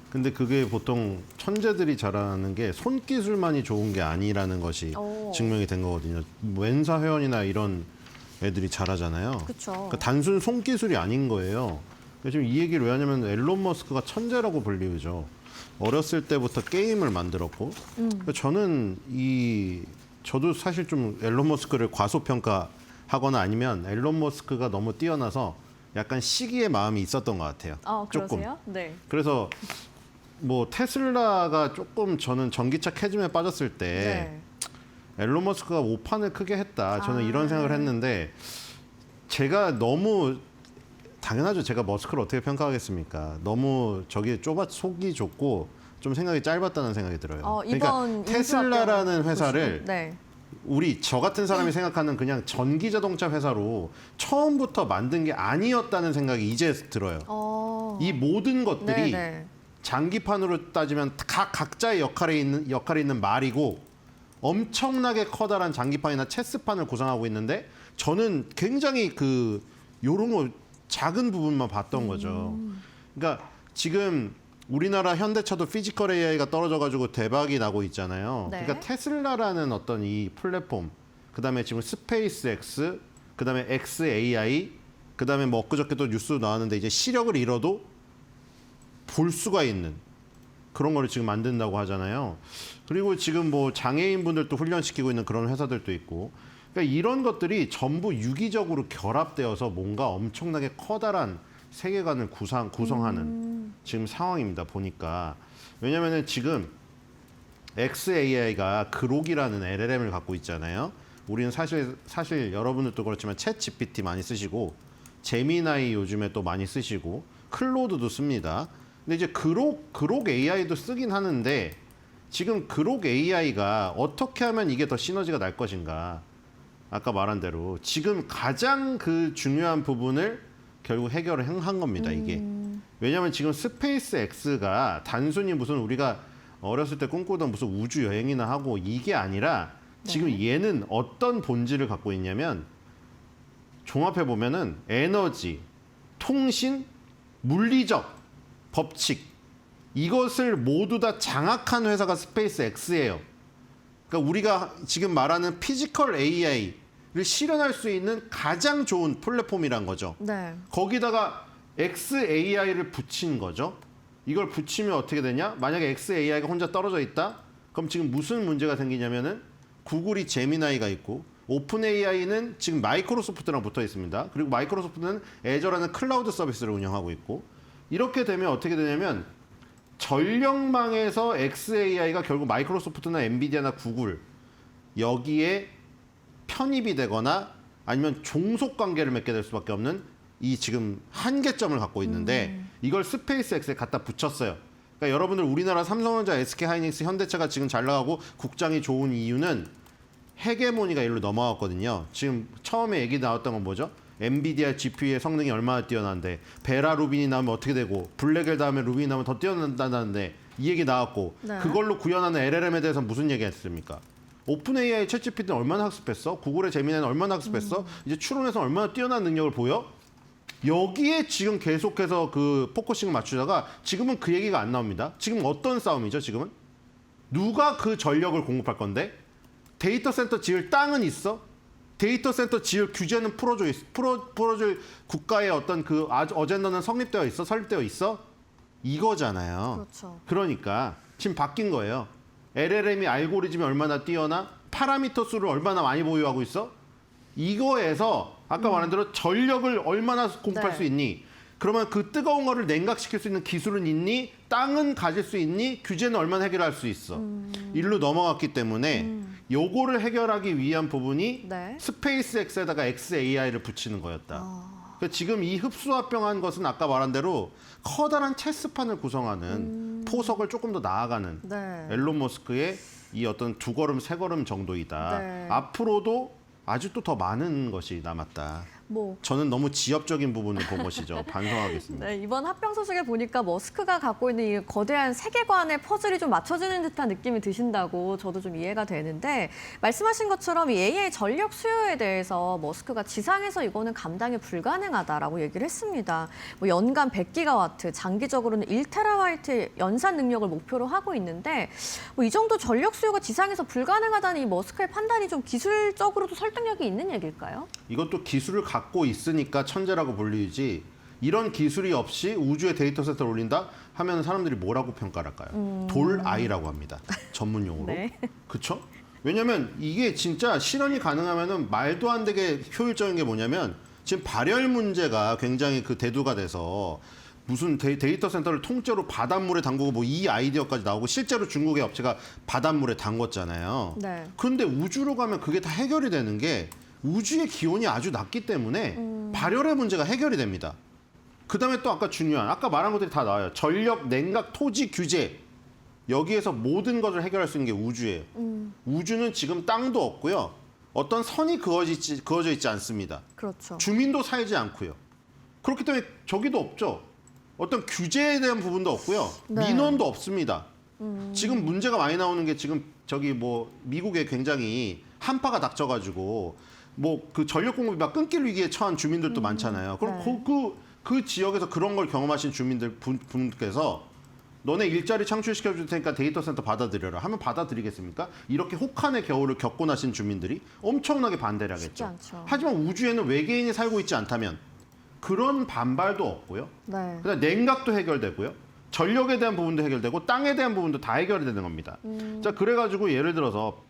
근데 그게 보통 천재들이 잘하는 게 손기술만이 좋은 게 아니라는 것이 증명이 된 거거든요. 웬사 회원이나 이런 애들이 잘하잖아요. 그렇죠. 그러니까 단순 손기술이 아닌 거예요. 지금 이 얘기를 왜 하냐면 앨런 머스크가 천재라고 불리우죠. 어렸을 때부터 게임을 만들었고 그러니까 저도 사실 좀 앨런 머스크를 과소평가하거나 아니면 앨런 머스크가 너무 뛰어나서 약간 시기의 마음이 있었던 것 같아요. 그러세요? 네. 그래서 뭐 테슬라가 조금 저는 전기차 캐즘에 빠졌을 때 앨런 머스크가 오판을 크게 했다. 저는 이런 생각을 했는데 제가 너무 당연하죠. 제가 머스크를 어떻게 평가하겠습니까? 너무 속이 좁고 좀 생각이 짧았다는 생각이 들어요. 그러니까 테슬라라는 회사를 저 같은 사람이 생각하는 그냥 전기 자동차 회사로 처음부터 만든 게 아니었다는 생각이 이제 들어요. 이 모든 것들이 장기판으로 따지면 각자의 역할에 있는 말이고 엄청나게 커다란 장기판이나 체스판을 구성하고 있는데 저는 굉장히 요런 거 작은 부분만 봤던 거죠. 그러니까 지금 우리나라 현대차도 피지컬 AI가 떨어져가지고 대박이 나고 있잖아요. 그러니까 테슬라라는 어떤 이 플랫폼, 그다음에 지금 스페이스X, 그다음에 XAI, 그다음에 뭐 엊그저께 또 뉴스 나왔는데 이제 시력을 잃어도 볼 수가 있는 그런 거를 지금 만든다고 하잖아요. 그리고 지금 뭐 장애인분들도 훈련시키고 있는 그런 회사들도 있고. 그러니까 이런 것들이 전부 유기적으로 결합되어서 뭔가 엄청나게 커다란 세계관을 구성하는 지금 상황입니다. 보니까. 왜냐면은 지금 XAI가 그록이라는 LLM을 갖고 있잖아요. 우리는 사실 여러분들도 그렇지만 챗 GPT 많이 쓰시고 제미나이 요즘에 또 많이 쓰시고 클로드도 씁니다. 근데 이제 그록 AI도 쓰긴 하는데 지금 그록 AI가 어떻게 하면 이게 더 시너지가 날 것인가. 아까 말한 대로 지금 가장 중요한 부분을 결국 해결을 한 겁니다. 이게. 왜냐하면 지금 스페이스X가 단순히 무슨 우리가 어렸을 때 꿈꾸던 무슨 우주 여행이나 하고 이게 아니라 지금 얘는 어떤 본질을 갖고 있냐면 종합해 보면은 에너지, 통신, 물리적 법칙 이것을 모두 다 장악한 회사가 스페이스X예요. 그러니까 우리가 지금 말하는 피지컬 AI를 실현할 수 있는 가장 좋은 플랫폼이란 거죠. 거기다가 XAI를 붙인 거죠. 이걸 붙이면 어떻게 되냐? 만약에 XAI가 혼자 떨어져 있다? 그럼 지금 무슨 문제가 생기냐면은 구글이 제미나이가 있고 오픈 AI는 지금 마이크로소프트랑 붙어 있습니다. 그리고 마이크로소프트는 애저라는 클라우드 서비스를 운영하고 있고 이렇게 되면 어떻게 되냐면 전력망에서 XAI가 결국 마이크로소프트나 엔비디아나 구글 여기에 편입이 되거나 아니면 종속 관계를 맺게 될 수밖에 없는 이 지금 한계점을 갖고 있는데 이걸 스페이스X에 갖다 붙였어요. 그러니까 여러분들 우리나라 삼성전자, SK하이닉스, 현대차가 지금 잘 나가고 국장이 좋은 이유는 헤게모니가 일로 넘어왔거든요. 지금 처음에 얘기 나왔던 건 뭐죠? 엔비디아 GPU의 성능이 얼마나 뛰어난데 베라 루빈이 나오면 어떻게 되고 블랙엘 다음에 루빈이 나오면 더 뛰어난다는데 이 얘기 나왔고 그걸로 구현하는 LLM에 대해서 무슨 얘기 했습니까? 오픈 AI 챗GPT는 얼마나 학습했어? 구글의 제미나이는 얼마나 학습했어? 이제 추론해서 얼마나 뛰어난 능력을 보여? 여기에 지금 계속해서 그 포커싱을 맞추다가 지금은 그 얘기가 안 나옵니다. 지금 어떤 싸움이죠, 지금은? 누가 그 전력을 공급할 건데? 데이터 센터 지을 땅은 있어? 데이터 센터 지을 규제는 풀어줄 국가의 어떤 그 어젠다는 설립되어 있어? 이거잖아요. 그렇죠. 그러니까 지금 바뀐 거예요. LLM이 알고리즘이 얼마나 뛰어나? 파라미터 수를 얼마나 많이 보유하고 있어? 이거에서 아까 말한 대로 전력을 얼마나 공급할 네. 수 있니? 그러면 그 뜨거운 거를 냉각시킬 수 있는 기술은 있니? 땅은 가질 수 있니? 규제는 얼마나 해결할 수 있어? 일로 넘어갔기 때문에 요거를 해결하기 위한 부분이 네. 스페이스X에다가 XAI를 붙이는 거였다. 그러니까 지금 이 흡수합병한 것은 아까 말한 대로 커다란 체스판을 구성하는 포석을 조금 더 나아가는 네. 앨런 머스크의 이 어떤 두 걸음, 세 걸음 정도이다. 네. 앞으로도 아직도 더 많은 것이 남았다. 뭐 저는 너무 지엽적인 부분을 본 것이죠. 반성하겠습니다. 네, 이번 합병 소식을 보니까 머스크가 갖고 있는 이 거대한 세계관의 퍼즐이 좀 맞춰지는 듯한 느낌이 드신다고 저도 좀 이해가 되는데 말씀하신 것처럼 이 AI 전력 수요에 대해서 머스크가 지상에서 이거는 감당이 불가능하다라고 얘기를 했습니다. 뭐 연간 100기가와트, 장기적으로는 1테라바이트 연산 능력을 목표로 하고 있는데 뭐 이 정도 전력 수요가 지상에서 불가능하다는 이 머스크의 판단이 좀 기술적으로도 설득력이 있는 얘기일까요? 이것도 기술을 갖고 있으니까 천재라고 불리지 이런 기술이 없이 우주에 데이터 센터를 올린다 하면 사람들이 뭐라고 평가를 할까요? 돌아이라고 합니다. 전문 용어로. 네. 그렇죠? 왜냐하면 이게 진짜 실현이 가능하면은 말도 안 되게 효율적인 게 뭐냐면 지금 발열 문제가 굉장히 그 대두가 돼서 무슨 데이터 센터를 통째로 바닷물에 담그고 뭐 이 아이디어까지 나오고 실제로 중국의 업체가 바닷물에 담궜잖아요. 네. 그런데 우주로 가면 그게 다 해결이 되는 게 우주의 기온이 아주 낮기 때문에 발열의 문제가 해결이 됩니다. 그다음에 또 아까 중요한 아까 말한 것들이 다 나와요. 전력, 냉각, 토지 규제. 여기에서 모든 것을 해결할 수 있는 게 우주예요. 우주는 지금 땅도 없고요. 어떤 선이 그어져 있지 않습니다. 그렇죠. 주민도 살지 않고요. 그렇기 때문에 저기도 없죠. 어떤 규제에 대한 부분도 없고요. 네. 민원도 없습니다. 지금 문제가 많이 나오는 게 지금 저기 뭐 미국에 굉장히 한파가 닥쳐가지고 뭐 그 전력 공급이 막 끊길 위기에 처한 주민들도 많잖아요. 그럼 네. 그 지역에서 그런 걸 경험하신 분께서 너네 일자리 창출시켜 줄 테니까 데이터 센터 받아들여라 하면 받아들이겠습니까? 이렇게 혹한의 겨울을 겪고 나신 주민들이 엄청나게 반대를 쉽지 하겠죠. 않죠. 하지만 우주에는 외계인이 살고 있지 않다면 그런 반발도 없고요. 네. 그다음 냉각도 해결되고요. 전력에 대한 부분도 해결되고 땅에 대한 부분도 다 해결이 되는 겁니다. 자, 그래가지고 예를 들어서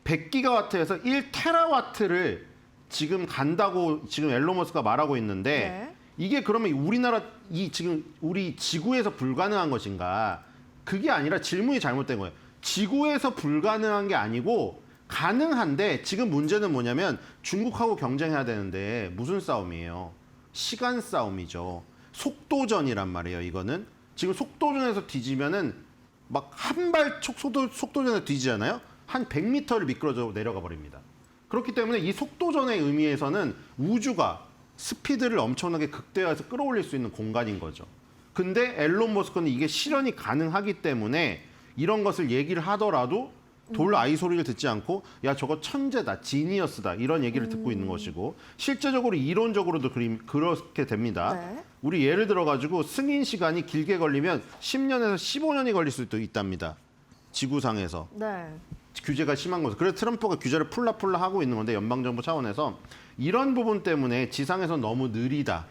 100기가와트에서 1테라와트를 지금 간다고 지금 앨런 머스크가 말하고 있는데 네. 이게 그러면 우리나라 지금 우리 지구에서 불가능한 것인가? 그게 아니라 질문이 잘못된 거예요. 지구에서 불가능한 게 아니고 가능한데 지금 문제는 뭐냐면 중국하고 경쟁해야 되는데 무슨 싸움이에요? 시간 싸움이죠. 속도전이란 말이에요. 이거는 지금 속도전에서 뒤지면은 막 한 발 속도전에서 뒤지잖아요. 한 100m를 미끄러져 내려가 버립니다. 그렇기 때문에 이 속도전의 의미에서는 우주가 스피드를 엄청나게 극대화해서 끌어올릴 수 있는 공간인 거죠. 근데 앨런 머스크는 이게 실현이 가능하기 때문에 이런 것을 얘기를 하더라도 돌 아이 소리를 듣지 않고 야 저거 천재다, 지니어스다 이런 얘기를 듣고 있는 것이고 실제적으로 이론적으로도 그렇게 됩니다. 네. 우리 예를 들어가지고 승인 시간이 길게 걸리면 10년에서 15년이 걸릴 수도 있답니다. 지구상에서. 네. 규제가 심한 거죠. 그래서 트럼프가 규제를 풀라 하고 있는 건데 연방정부 차원에서 이런 부분 때문에 지상에서 너무 느리다.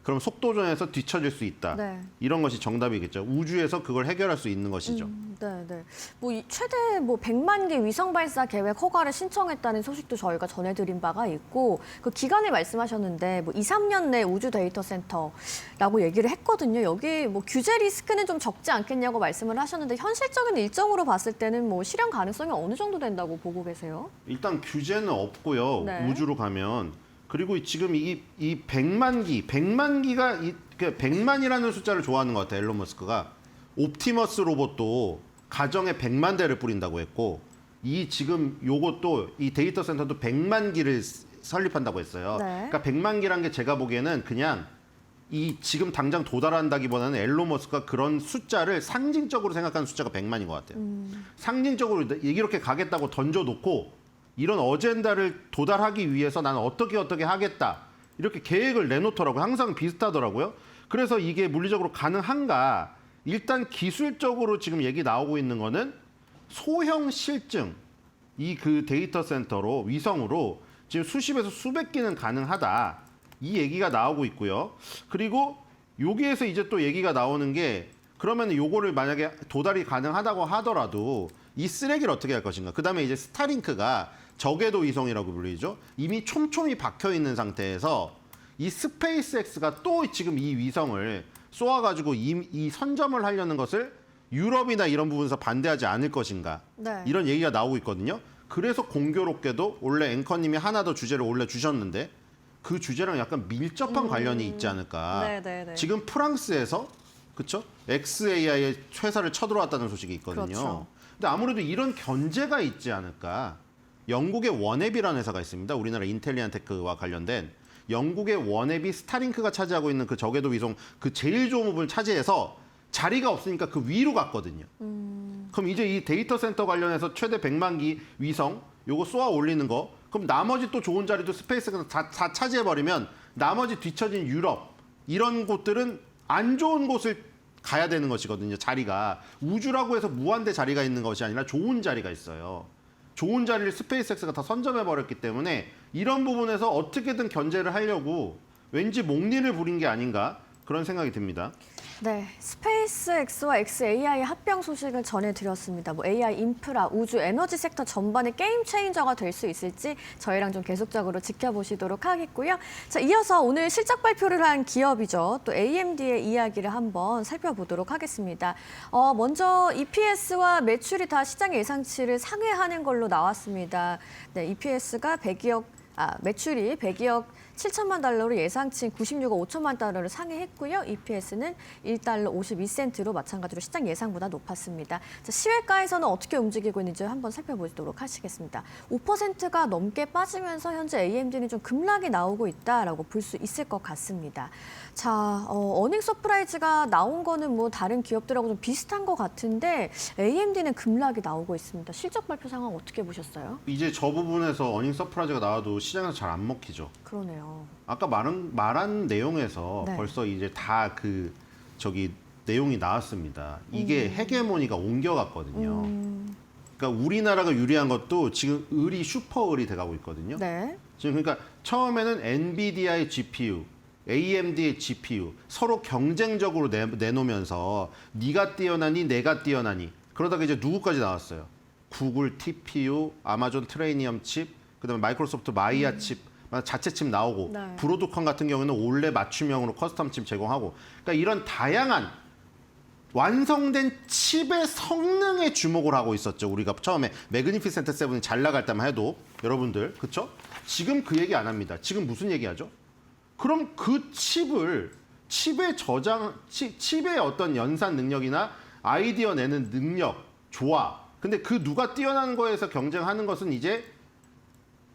그럼 속도전에서 뒤처질 수 있다. 네. 이런 것이 정답이겠죠. 우주에서 그걸 해결할 수 있는 것이죠. 네, 네. 뭐 최대 100만 개 위성 발사 계획 허가를 신청했다는 소식도 저희가 전해드린 바가 있고 그 기간을 말씀하셨는데 2, 3년 내 우주 데이터 센터라고 얘기를 했거든요. 여기 규제 리스크는 좀 적지 않겠냐고 말씀을 하셨는데 현실적인 일정으로 봤을 때는 실현 가능성이 어느 정도 된다고 보고 계세요? 일단 규제는 없고요. 네. 우주로 가면. 그리고 지금 이 100만기가 100만이라는 숫자를 좋아하는 것 같아요. 앨런 머스크가. 옵티머스 로봇도 가정에 100만 대를 뿌린다고 했고 이 지금 요것도 이 데이터 센터도 100만 기를 설립한다고 했어요. 네. 그러니까 100만 기란 게 제가 보기에는 그냥 이 지금 당장 도달한다기보다는 앨런 머스크가 그런 숫자를 상징적으로 생각하는 숫자가 100만인 것 같아요. 상징적으로 이렇게 가겠다고 던져놓고 이런 어젠다를 도달하기 위해서 나는 어떻게 하겠다. 이렇게 계획을 내놓더라고요. 항상 비슷하더라고요. 그래서 이게 물리적으로 가능한가? 일단 기술적으로 지금 얘기 나오고 있는 거는 소형 실증, 이 그 데이터 센터로 위성으로 지금 수십에서 수백 기는 가능하다. 이 얘기가 나오고 있고요. 그리고 여기에서 이제 또 얘기가 나오는 게 그러면 요거를 만약에 도달이 가능하다고 하더라도 이 쓰레기를 어떻게 할 것인가. 그다음에 이제 스타링크가 저궤도 위성이라고 불리죠. 이미 촘촘히 박혀 있는 상태에서 이 스페이스X가 또 지금 이 위성을 쏘아가지고 이 선점을 하려는 것을 유럽이나 이런 부분에서 반대하지 않을 것인가. 네. 이런 얘기가 나오고 있거든요. 그래서 공교롭게도 원래 앵커님이 하나 더 주제를 올려주셨는데 그 주제랑 약간 밀접한 관련이 있지 않을까. 네네네. 지금 프랑스에서 그렇죠? XAI의 회사를 쳐들어왔다는 소식이 있거든요. 그렇죠. 근데 아무래도 이런 견제가 있지 않을까. 영국의 원앱이라는 회사가 있습니다. 우리나라 인텔리안테크와 관련된 영국의 원앱이 스타링크가 차지하고 있는 그 저궤도 위성 그 제일 좋은 부분을 차지해서 자리가 없으니까 그 위로 갔거든요. 그럼 이제 이 데이터 센터 관련해서 최대 100만 기 위성 요거 쏘아 올리는 거 그럼 나머지 또 좋은 자리도 스페이스가 다 차지해버리면 나머지 뒤처진 유럽 이런 곳들은 안 좋은 곳을 가야 되는 것이거든요. 자리가 우주라고 해서 무한대 자리가 있는 것이 아니라 좋은 자리가 있어요. 좋은 자리를 스페이스X가 다 선점해버렸기 때문에 이런 부분에서 어떻게든 견제를 하려고 왠지 목리를 부린 게 아닌가 그런 생각이 듭니다. 네, 스페이스X와 XAI 합병 소식을 전해드렸습니다. 뭐 AI 인프라, 우주 에너지 섹터 전반의 게임 체인저가 될 수 있을지 저희랑 좀 계속적으로 지켜보시도록 하겠고요. 자, 이어서 오늘 실적 발표를 한 기업이죠. 또 AMD의 이야기를 한번 살펴보도록 하겠습니다. 먼저 EPS와 매출이 다 시장 예상치를 상회하는 걸로 나왔습니다. 네, EPS가 매출이 100억 7천만 달러로 예상치인 96억 5천만 달러를 상회했고요. EPS는 1달러 52센트로 마찬가지로 시장 예상보다 높았습니다. 자, 시외가에서는 어떻게 움직이고 있는지 한번 살펴보도록 하시겠습니다. 5%가 넘게 빠지면서 현재 AMD는 좀 급락이 나오고 있다라고 볼 수 있을 것 같습니다. 자, 어닝 서프라이즈가 나온 거는 뭐 다른 기업들하고 좀 비슷한 것 같은데 AMD는 급락이 나오고 있습니다. 실적 발표 상황 어떻게 보셨어요? 이제 저 부분에서 어닝 서프라이즈가 나와도 시장에서 잘 안 먹히죠. 그러네요. 아까 말한 내용에서 네. 벌써 이제 다 내용이 나왔습니다. 이게 헤게모니가 옮겨갔거든요. 그러니까 우리나라가 유리한 것도 지금 슈퍼 을이 돼가고 있거든요. 네. 지금 그러니까 처음에는 엔비디아의 GPU, AMD의 GPU 서로 경쟁적으로 내놓으면서 네가 뛰어나니 내가 뛰어나니 그러다가 이제 누구까지 나왔어요. 구글 TPU, 아마존 트레이니엄 칩, 그다음에 마이크로소프트 마이아 칩, 자체 칩 나오고 네. 브로드컴 같은 경우는 원래 맞춤형으로 커스텀 칩 제공하고 그러니까 이런 다양한 완성된 칩의 성능에 주목을 하고 있었죠. 우리가 처음에 매그니피센트 7이 잘 나갈 때만 해도 여러분들 그렇죠? 지금 그 얘기 안 합니다. 지금 무슨 얘기하죠? 그럼 그 칩의 어떤 연산 능력이나 아이디어 내는 능력, 좋아. 근데 그 누가 뛰어난 거에서 경쟁하는 것은 이제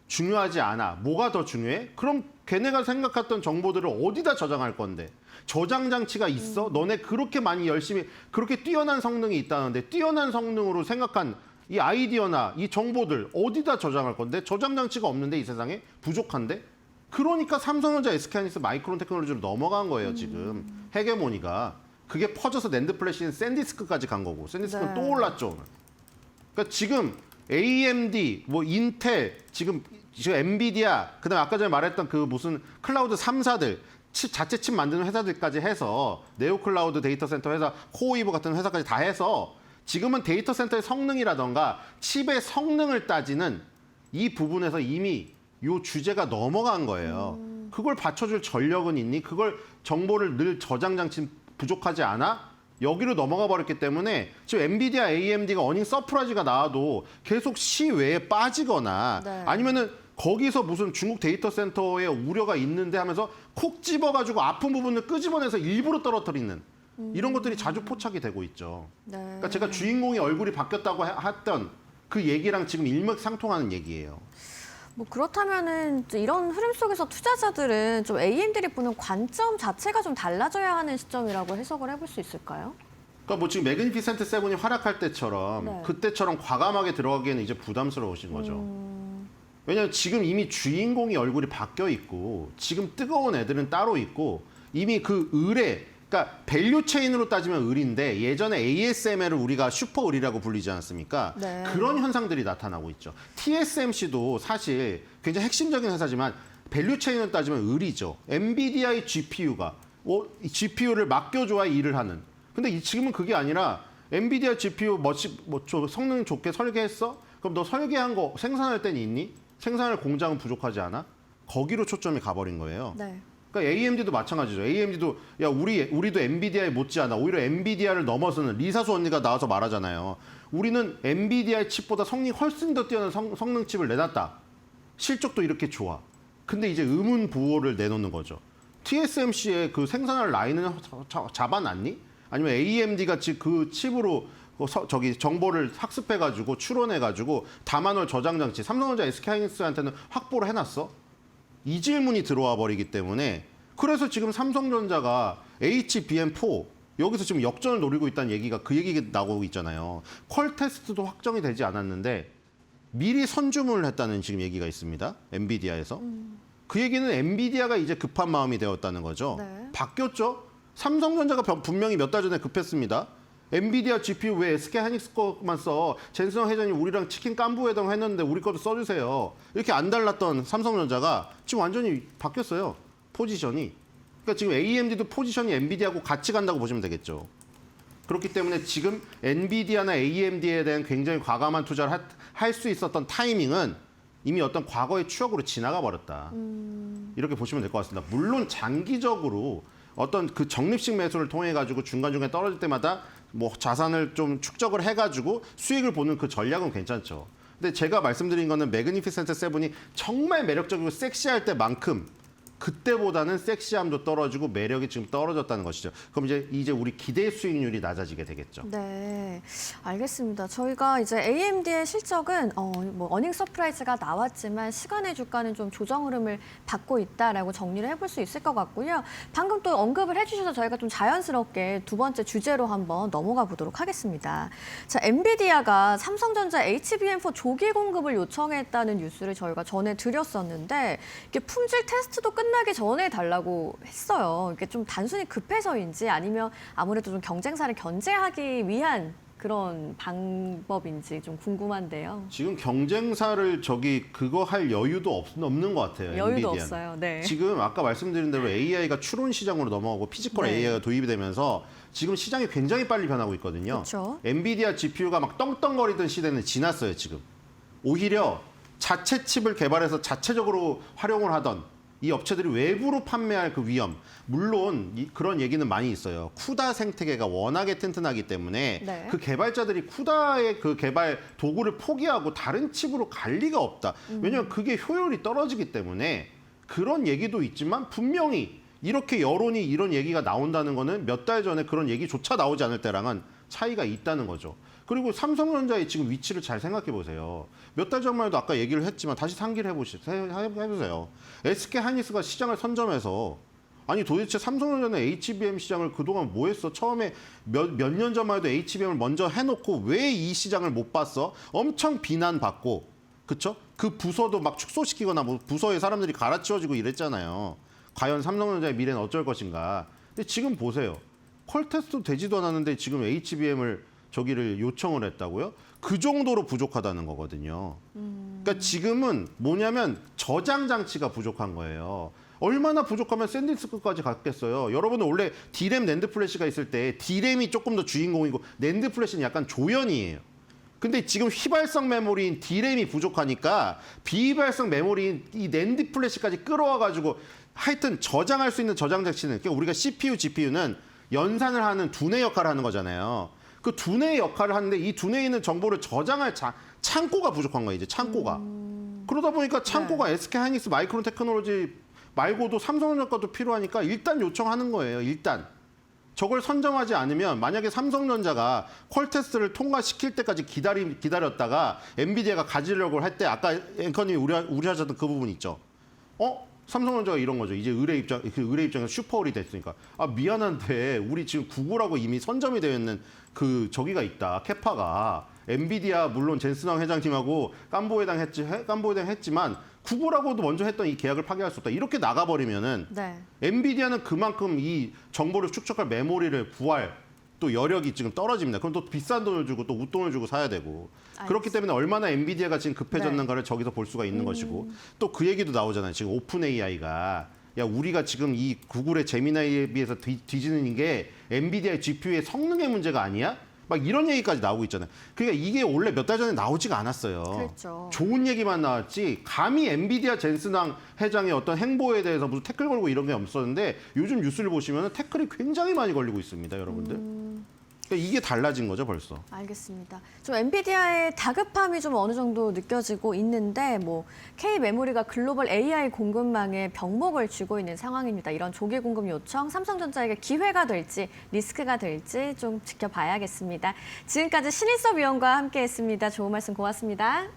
중요하지 않아. 뭐가 더 중요해? 그럼 걔네가 생각했던 정보들을 어디다 저장할 건데? 저장 장치가 있어? 너네 그렇게 많이 열심히 그렇게 뛰어난 성능이 있다는데 뛰어난 성능으로 생각한 이 아이디어나 이 정보들 어디다 저장할 건데? 저장 장치가 없는데 이 세상에? 부족한데? 그러니까 삼성전자, SK하이닉스, 마이크론 테크놀로지로 넘어간 거예요, 지금. 헤게모니가. 그게 퍼져서 낸드 플래시는 샌디스크까지 간 거고. 샌디스크는 네. 또 올랐죠, 오늘. 그러니까 지금 AMD, 뭐 인텔, 지금 엔비디아, 그다음에 아까 전에 말했던 그 무슨 클라우드 3사들, 자체 칩 만드는 회사들까지 해서 네오클라우드 데이터 센터 회사, 코어이브 같은 회사까지 다 해서 지금은 데이터 센터의 성능이라던가 칩의 성능을 따지는 이 부분에서 이미 요 주제가 넘어간 거예요. 그걸 받쳐줄 전력은 있니? 그걸 정보를 늘 저장 장치 부족하지 않아? 여기로 넘어가 버렸기 때문에 지금 엔비디아, AMD가 어닝 서프라이즈가 나와도 계속 시외에 빠지거나 네. 아니면은 거기서 무슨 중국 데이터 센터에 우려가 있는데 하면서 콕 집어가지고 아픈 부분을 끄집어내서 일부러 떨어뜨리는 이런 것들이 자주 포착이 되고 있죠. 네. 그러니까 제가 주인공의 얼굴이 바뀌었다고 했던 그 얘기랑 지금 일맥상통하는 얘기예요. 뭐 그렇다면은 이런 흐름 속에서 투자자들은 좀 AMD를 보는 관점 자체가 좀 달라져야 하는 시점이라고 해석을 해볼 수 있을까요? 그러니까 뭐 지금 매그니피센트 7이 활약할 때처럼 네. 그때처럼 과감하게 들어가기에는 이제 부담스러우신 거죠. 왜냐하면 지금 이미 주인공이 얼굴이 바뀌어 있고 지금 뜨거운 애들은 따로 있고 이미 그 을에 그러니까 밸류 체인으로 따지면 을인데 예전에 ASML을 우리가 슈퍼 을이라고 불리지 않았습니까? 네. 그런 현상들이 나타나고 있죠. TSMC도 사실 굉장히 핵심적인 회사지만 밸류 체인으로 따지면 을이죠. 엔비디아의 GPU가 GPU를 맡겨줘야 일을 하는. 근데 지금은 그게 아니라 엔비디아 GPU 성능 좋게 설계했어? 그럼 너 설계한 거 생산할 때는 있니? 생산할 공장은 부족하지 않아? 거기로 초점이 가버린 거예요. 네. 그러니까 AMD도 마찬가지죠. AMD도 야 우리도 엔비디아에 못지않아. 오히려 엔비디아를 넘어서는 리사수 언니가 나와서 말하잖아요. 우리는 엔비디아의 칩보다 성능이 훨씬 더 뛰어난 성능 칩을 내놨다. 실적도 이렇게 좋아. 근데 이제 의문 부호를 내놓는 거죠. TSMC의 그 생산할 라인은 잡아놨니? 아니면 AMD 같이 그 칩으로 정보를 학습해가지고 추론해가지고 다만월 저장 장치 삼성전자 SK하이닉스한테는 확보를 해놨어? 이 질문이 들어와 버리기 때문에 그래서 지금 삼성전자가 HBM4 여기서 지금 역전을 노리고 있다는 얘기가 그 얘기가 나오고 있잖아요. 퀄 테스트도 확정이 되지 않았는데 미리 선주문을 했다는 지금 얘기가 있습니다. 엔비디아에서. 그 얘기는 엔비디아가 이제 급한 마음이 되었다는 거죠. 네. 바뀌었죠. 삼성전자가 분명히 몇 달 전에 급했습니다. 엔비디아 GPU 왜 SK 하이닉스 거만 써? 젠슨 회장님 우리랑 치킨 깐부 회동 했는데 우리 것도 써주세요. 이렇게 안 달랐던 삼성전자가 지금 완전히 바뀌었어요. 포지션이. 그러니까 지금 AMD도 포지션이 엔비디아하고 같이 간다고 보시면 되겠죠. 그렇기 때문에 지금 엔비디아나 AMD에 대한 굉장히 과감한 투자를 할 수 있었던 타이밍은 이미 어떤 과거의 추억으로 지나가 버렸다. 이렇게 보시면 될 것 같습니다. 물론 장기적으로 어떤 그 적립식 매수를 통해 가지고 중간중간에 떨어질 때마다 뭐 자산을 좀 축적을 해가지고 수익을 보는 그 전략은 괜찮죠. 근데 제가 말씀드린 거는 매그니피센트 세븐이 정말 매력적이고 섹시할 때만큼 그때보다는 섹시함도 떨어지고 매력이 지금 떨어졌다는 것이죠. 그럼 이제 우리 기대 수익률이 낮아지게 되겠죠. 네, 알겠습니다. 저희가 이제 AMD의 실적은 뭐 어닝 서프라이즈가 나왔지만 시간의 주가는 좀 조정 흐름을 받고 있다라고 정리를 해볼 수 있을 것 같고요. 방금 또 언급을 해주셔서 저희가 좀 자연스럽게 두 번째 주제로 한번 넘어가 보도록 하겠습니다. 자, 엔비디아가 삼성전자 HBM4 조기 공급을 요청했다는 뉴스를 저희가 전해드렸었는데 이게 품질 테스트도 끝나기 전에 달라고 했어요. 이게 좀 단순히 급해서인지 아니면 아무래도 좀 경쟁사를 견제하기 위한 그런 방법인지 좀 궁금한데요. 지금 경쟁사를 그거 할 여유도 없는 것 같아요. 여유도 엔비디아는. 없어요. 네. 지금 아까 말씀드린 대로 AI가 추론 시장으로 넘어가고 피지컬 네. AI가 도입이 되면서 지금 시장이 굉장히 빨리 변하고 있거든요. 그렇죠. 엔비디아 GPU가 막 떵떵거리던 시대는 지났어요, 지금. 오히려 자체 칩을 개발해서 자체적으로 활용을 하던 이 업체들이 외부로 판매할 그 위험. 물론 그런 얘기는 많이 있어요. 쿠다 생태계가 워낙에 튼튼하기 때문에 네. 그 개발자들이 쿠다의 그 개발 도구를 포기하고 다른 칩으로 갈 리가 없다. 왜냐하면 그게 효율이 떨어지기 때문에 그런 얘기도 있지만 분명히 이렇게 여론이 이런 얘기가 나온다는 거는 몇 달 전에 그런 얘기조차 나오지 않을 때랑은 차이가 있다는 거죠. 그리고 삼성전자의 지금 위치를 잘 생각해 보세요. 몇 달 전만 해도 아까 얘기를 했지만 다시 상기를 해보세요. SK 하이닉스가 시장을 선점해서 아니 도대체 삼성전자는 HBM 시장을 그동안 뭐 했어? 처음에 몇 년 전만 해도 HBM을 먼저 해놓고 왜 이 시장을 못 봤어? 엄청 비난받고 그쵸? 그 부서도 막 축소시키거나 뭐 부서에 사람들이 갈아치워지고 이랬잖아요. 과연 삼성전자의 미래는 어쩔 것인가? 근데 지금 보세요. 퀄 테스트도 되지도 않았는데 지금 HBM을 저기를 요청을 했다고요? 그 정도로 부족하다는 거거든요. 그러니까 지금은 뭐냐면 저장 장치가 부족한 거예요. 얼마나 부족하면 샌디스크까지 갔겠어요. 여러분은 원래 D램, 낸드 플래시가 있을 때 D램이 조금 더 주인공이고 낸드 플래시는 약간 조연이에요. 근데 지금 휘발성 메모리인 D램이 부족하니까 비휘발성 메모리인 이 낸드 플래시까지 끌어와가지고 하여튼 저장할 수 있는 저장 장치는 그러니까 우리가 CPU, GPU는 연산을 하는 두뇌 역할을 하는 거잖아요. 그 두뇌의 역할을 하는데 이 두뇌에 있는 정보를 저장할 창고가 부족한 거예요. 이제 창고가. 그러다 보니까 창고가 SK 하이닉스 마이크론 테크놀로지 말고도 삼성전자 것도 필요하니까 일단 요청하는 거예요. 일단. 저걸 선점하지 않으면 만약에 삼성전자가 퀄 테스트를 통과시킬 때까지 기다렸다가 엔비디아가 가지려고 할 때 아까 앵커님이 우려하셨던 그 부분 있죠. 삼성전자가 이런 거죠. 이제 의뢰 입장에서 슈퍼을이 됐으니까. 아, 미안한데 우리 지금 구글하고 이미 선점이 되어 있는 그 저기가 있다. 캐파가. 엔비디아 물론 젠슨왕 회장님하고 깜보회장 했지만 구글하고도 먼저 했던 이 계약을 파기할 수 없다. 이렇게 나가버리면은 네. 엔비디아는 그만큼 이 정보를 축적할 메모리를 구할 또 여력이 지금 떨어집니다. 그럼 또 비싼 돈을 주고 또 웃돈을 주고 사야 되고 그렇기 때문에 얼마나 엔비디아가 지금 급해졌는가를 저기서 볼 수가 있는 것이고 또 그 얘기도 나오잖아요. 지금 오픈 AI가 야 우리가 지금 이 구글의 제미나이에 비해서 뒤지는 게 엔비디아의 GPU의 성능의 문제가 아니야? 막 이런 얘기까지 나오고 있잖아요. 그러니까 이게 원래 몇 달 전에 나오지가 않았어요. 그렇죠. 좋은 얘기만 나왔지 감히 엔비디아 젠슨왕 회장의 어떤 행보에 대해서 무슨 태클 걸고 이런 게 없었는데 요즘 뉴스를 보시면 태클이 굉장히 많이 걸리고 있습니다, 여러분들. 그러니까 이게 달라진 거죠, 벌써. 알겠습니다. 좀 엔비디아의 다급함이 좀 어느 정도 느껴지고 있는데 뭐 K 메모리가 글로벌 AI 공급망에 병목을 쥐고 있는 상황입니다. 이런 조기 공급 요청 삼성전자에게 기회가 될지 리스크가 될지 좀 지켜봐야겠습니다. 지금까지 신일섭 위원과 함께했습니다. 좋은 말씀 고맙습니다.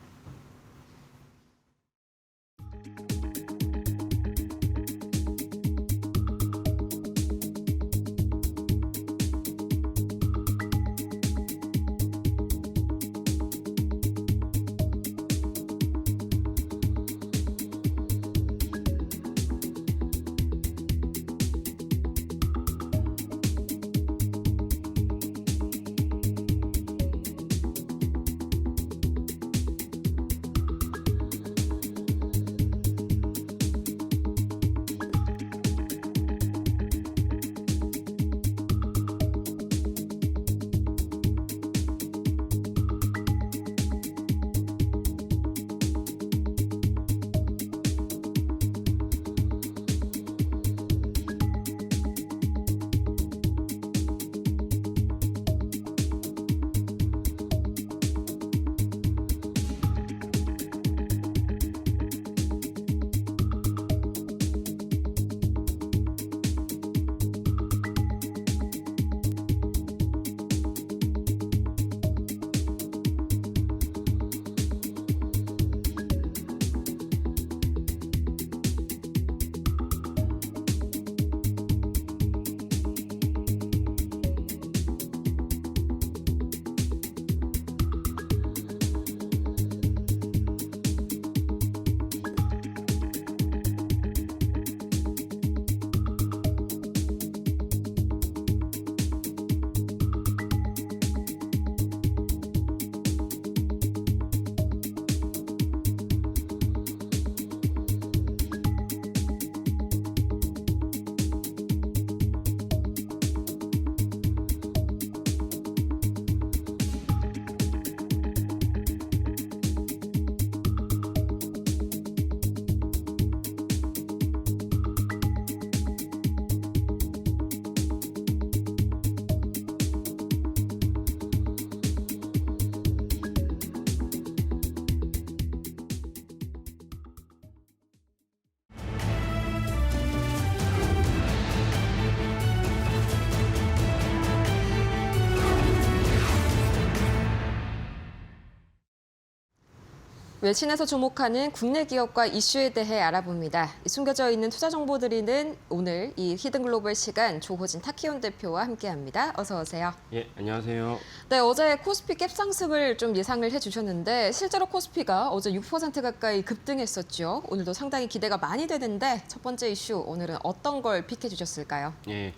외신에서 주목하는 국내 기업과 이슈에 대해 알아봅니다. 숨겨져 있는 투자 정보 드리는 오늘 이 히든글로벌 시간 조호진 타키온 대표와 함께합니다. 어서 오세요. 예, 안녕하세요. 네, 어제 코스피 갭상승을 좀 예상을 해주셨는데 실제로 코스피가 어제 6% 가까이 급등했었죠. 오늘도 상당히 기대가 많이 되는데 첫 번째 이슈 오늘은 어떤 걸 픽해 주셨을까요? 예.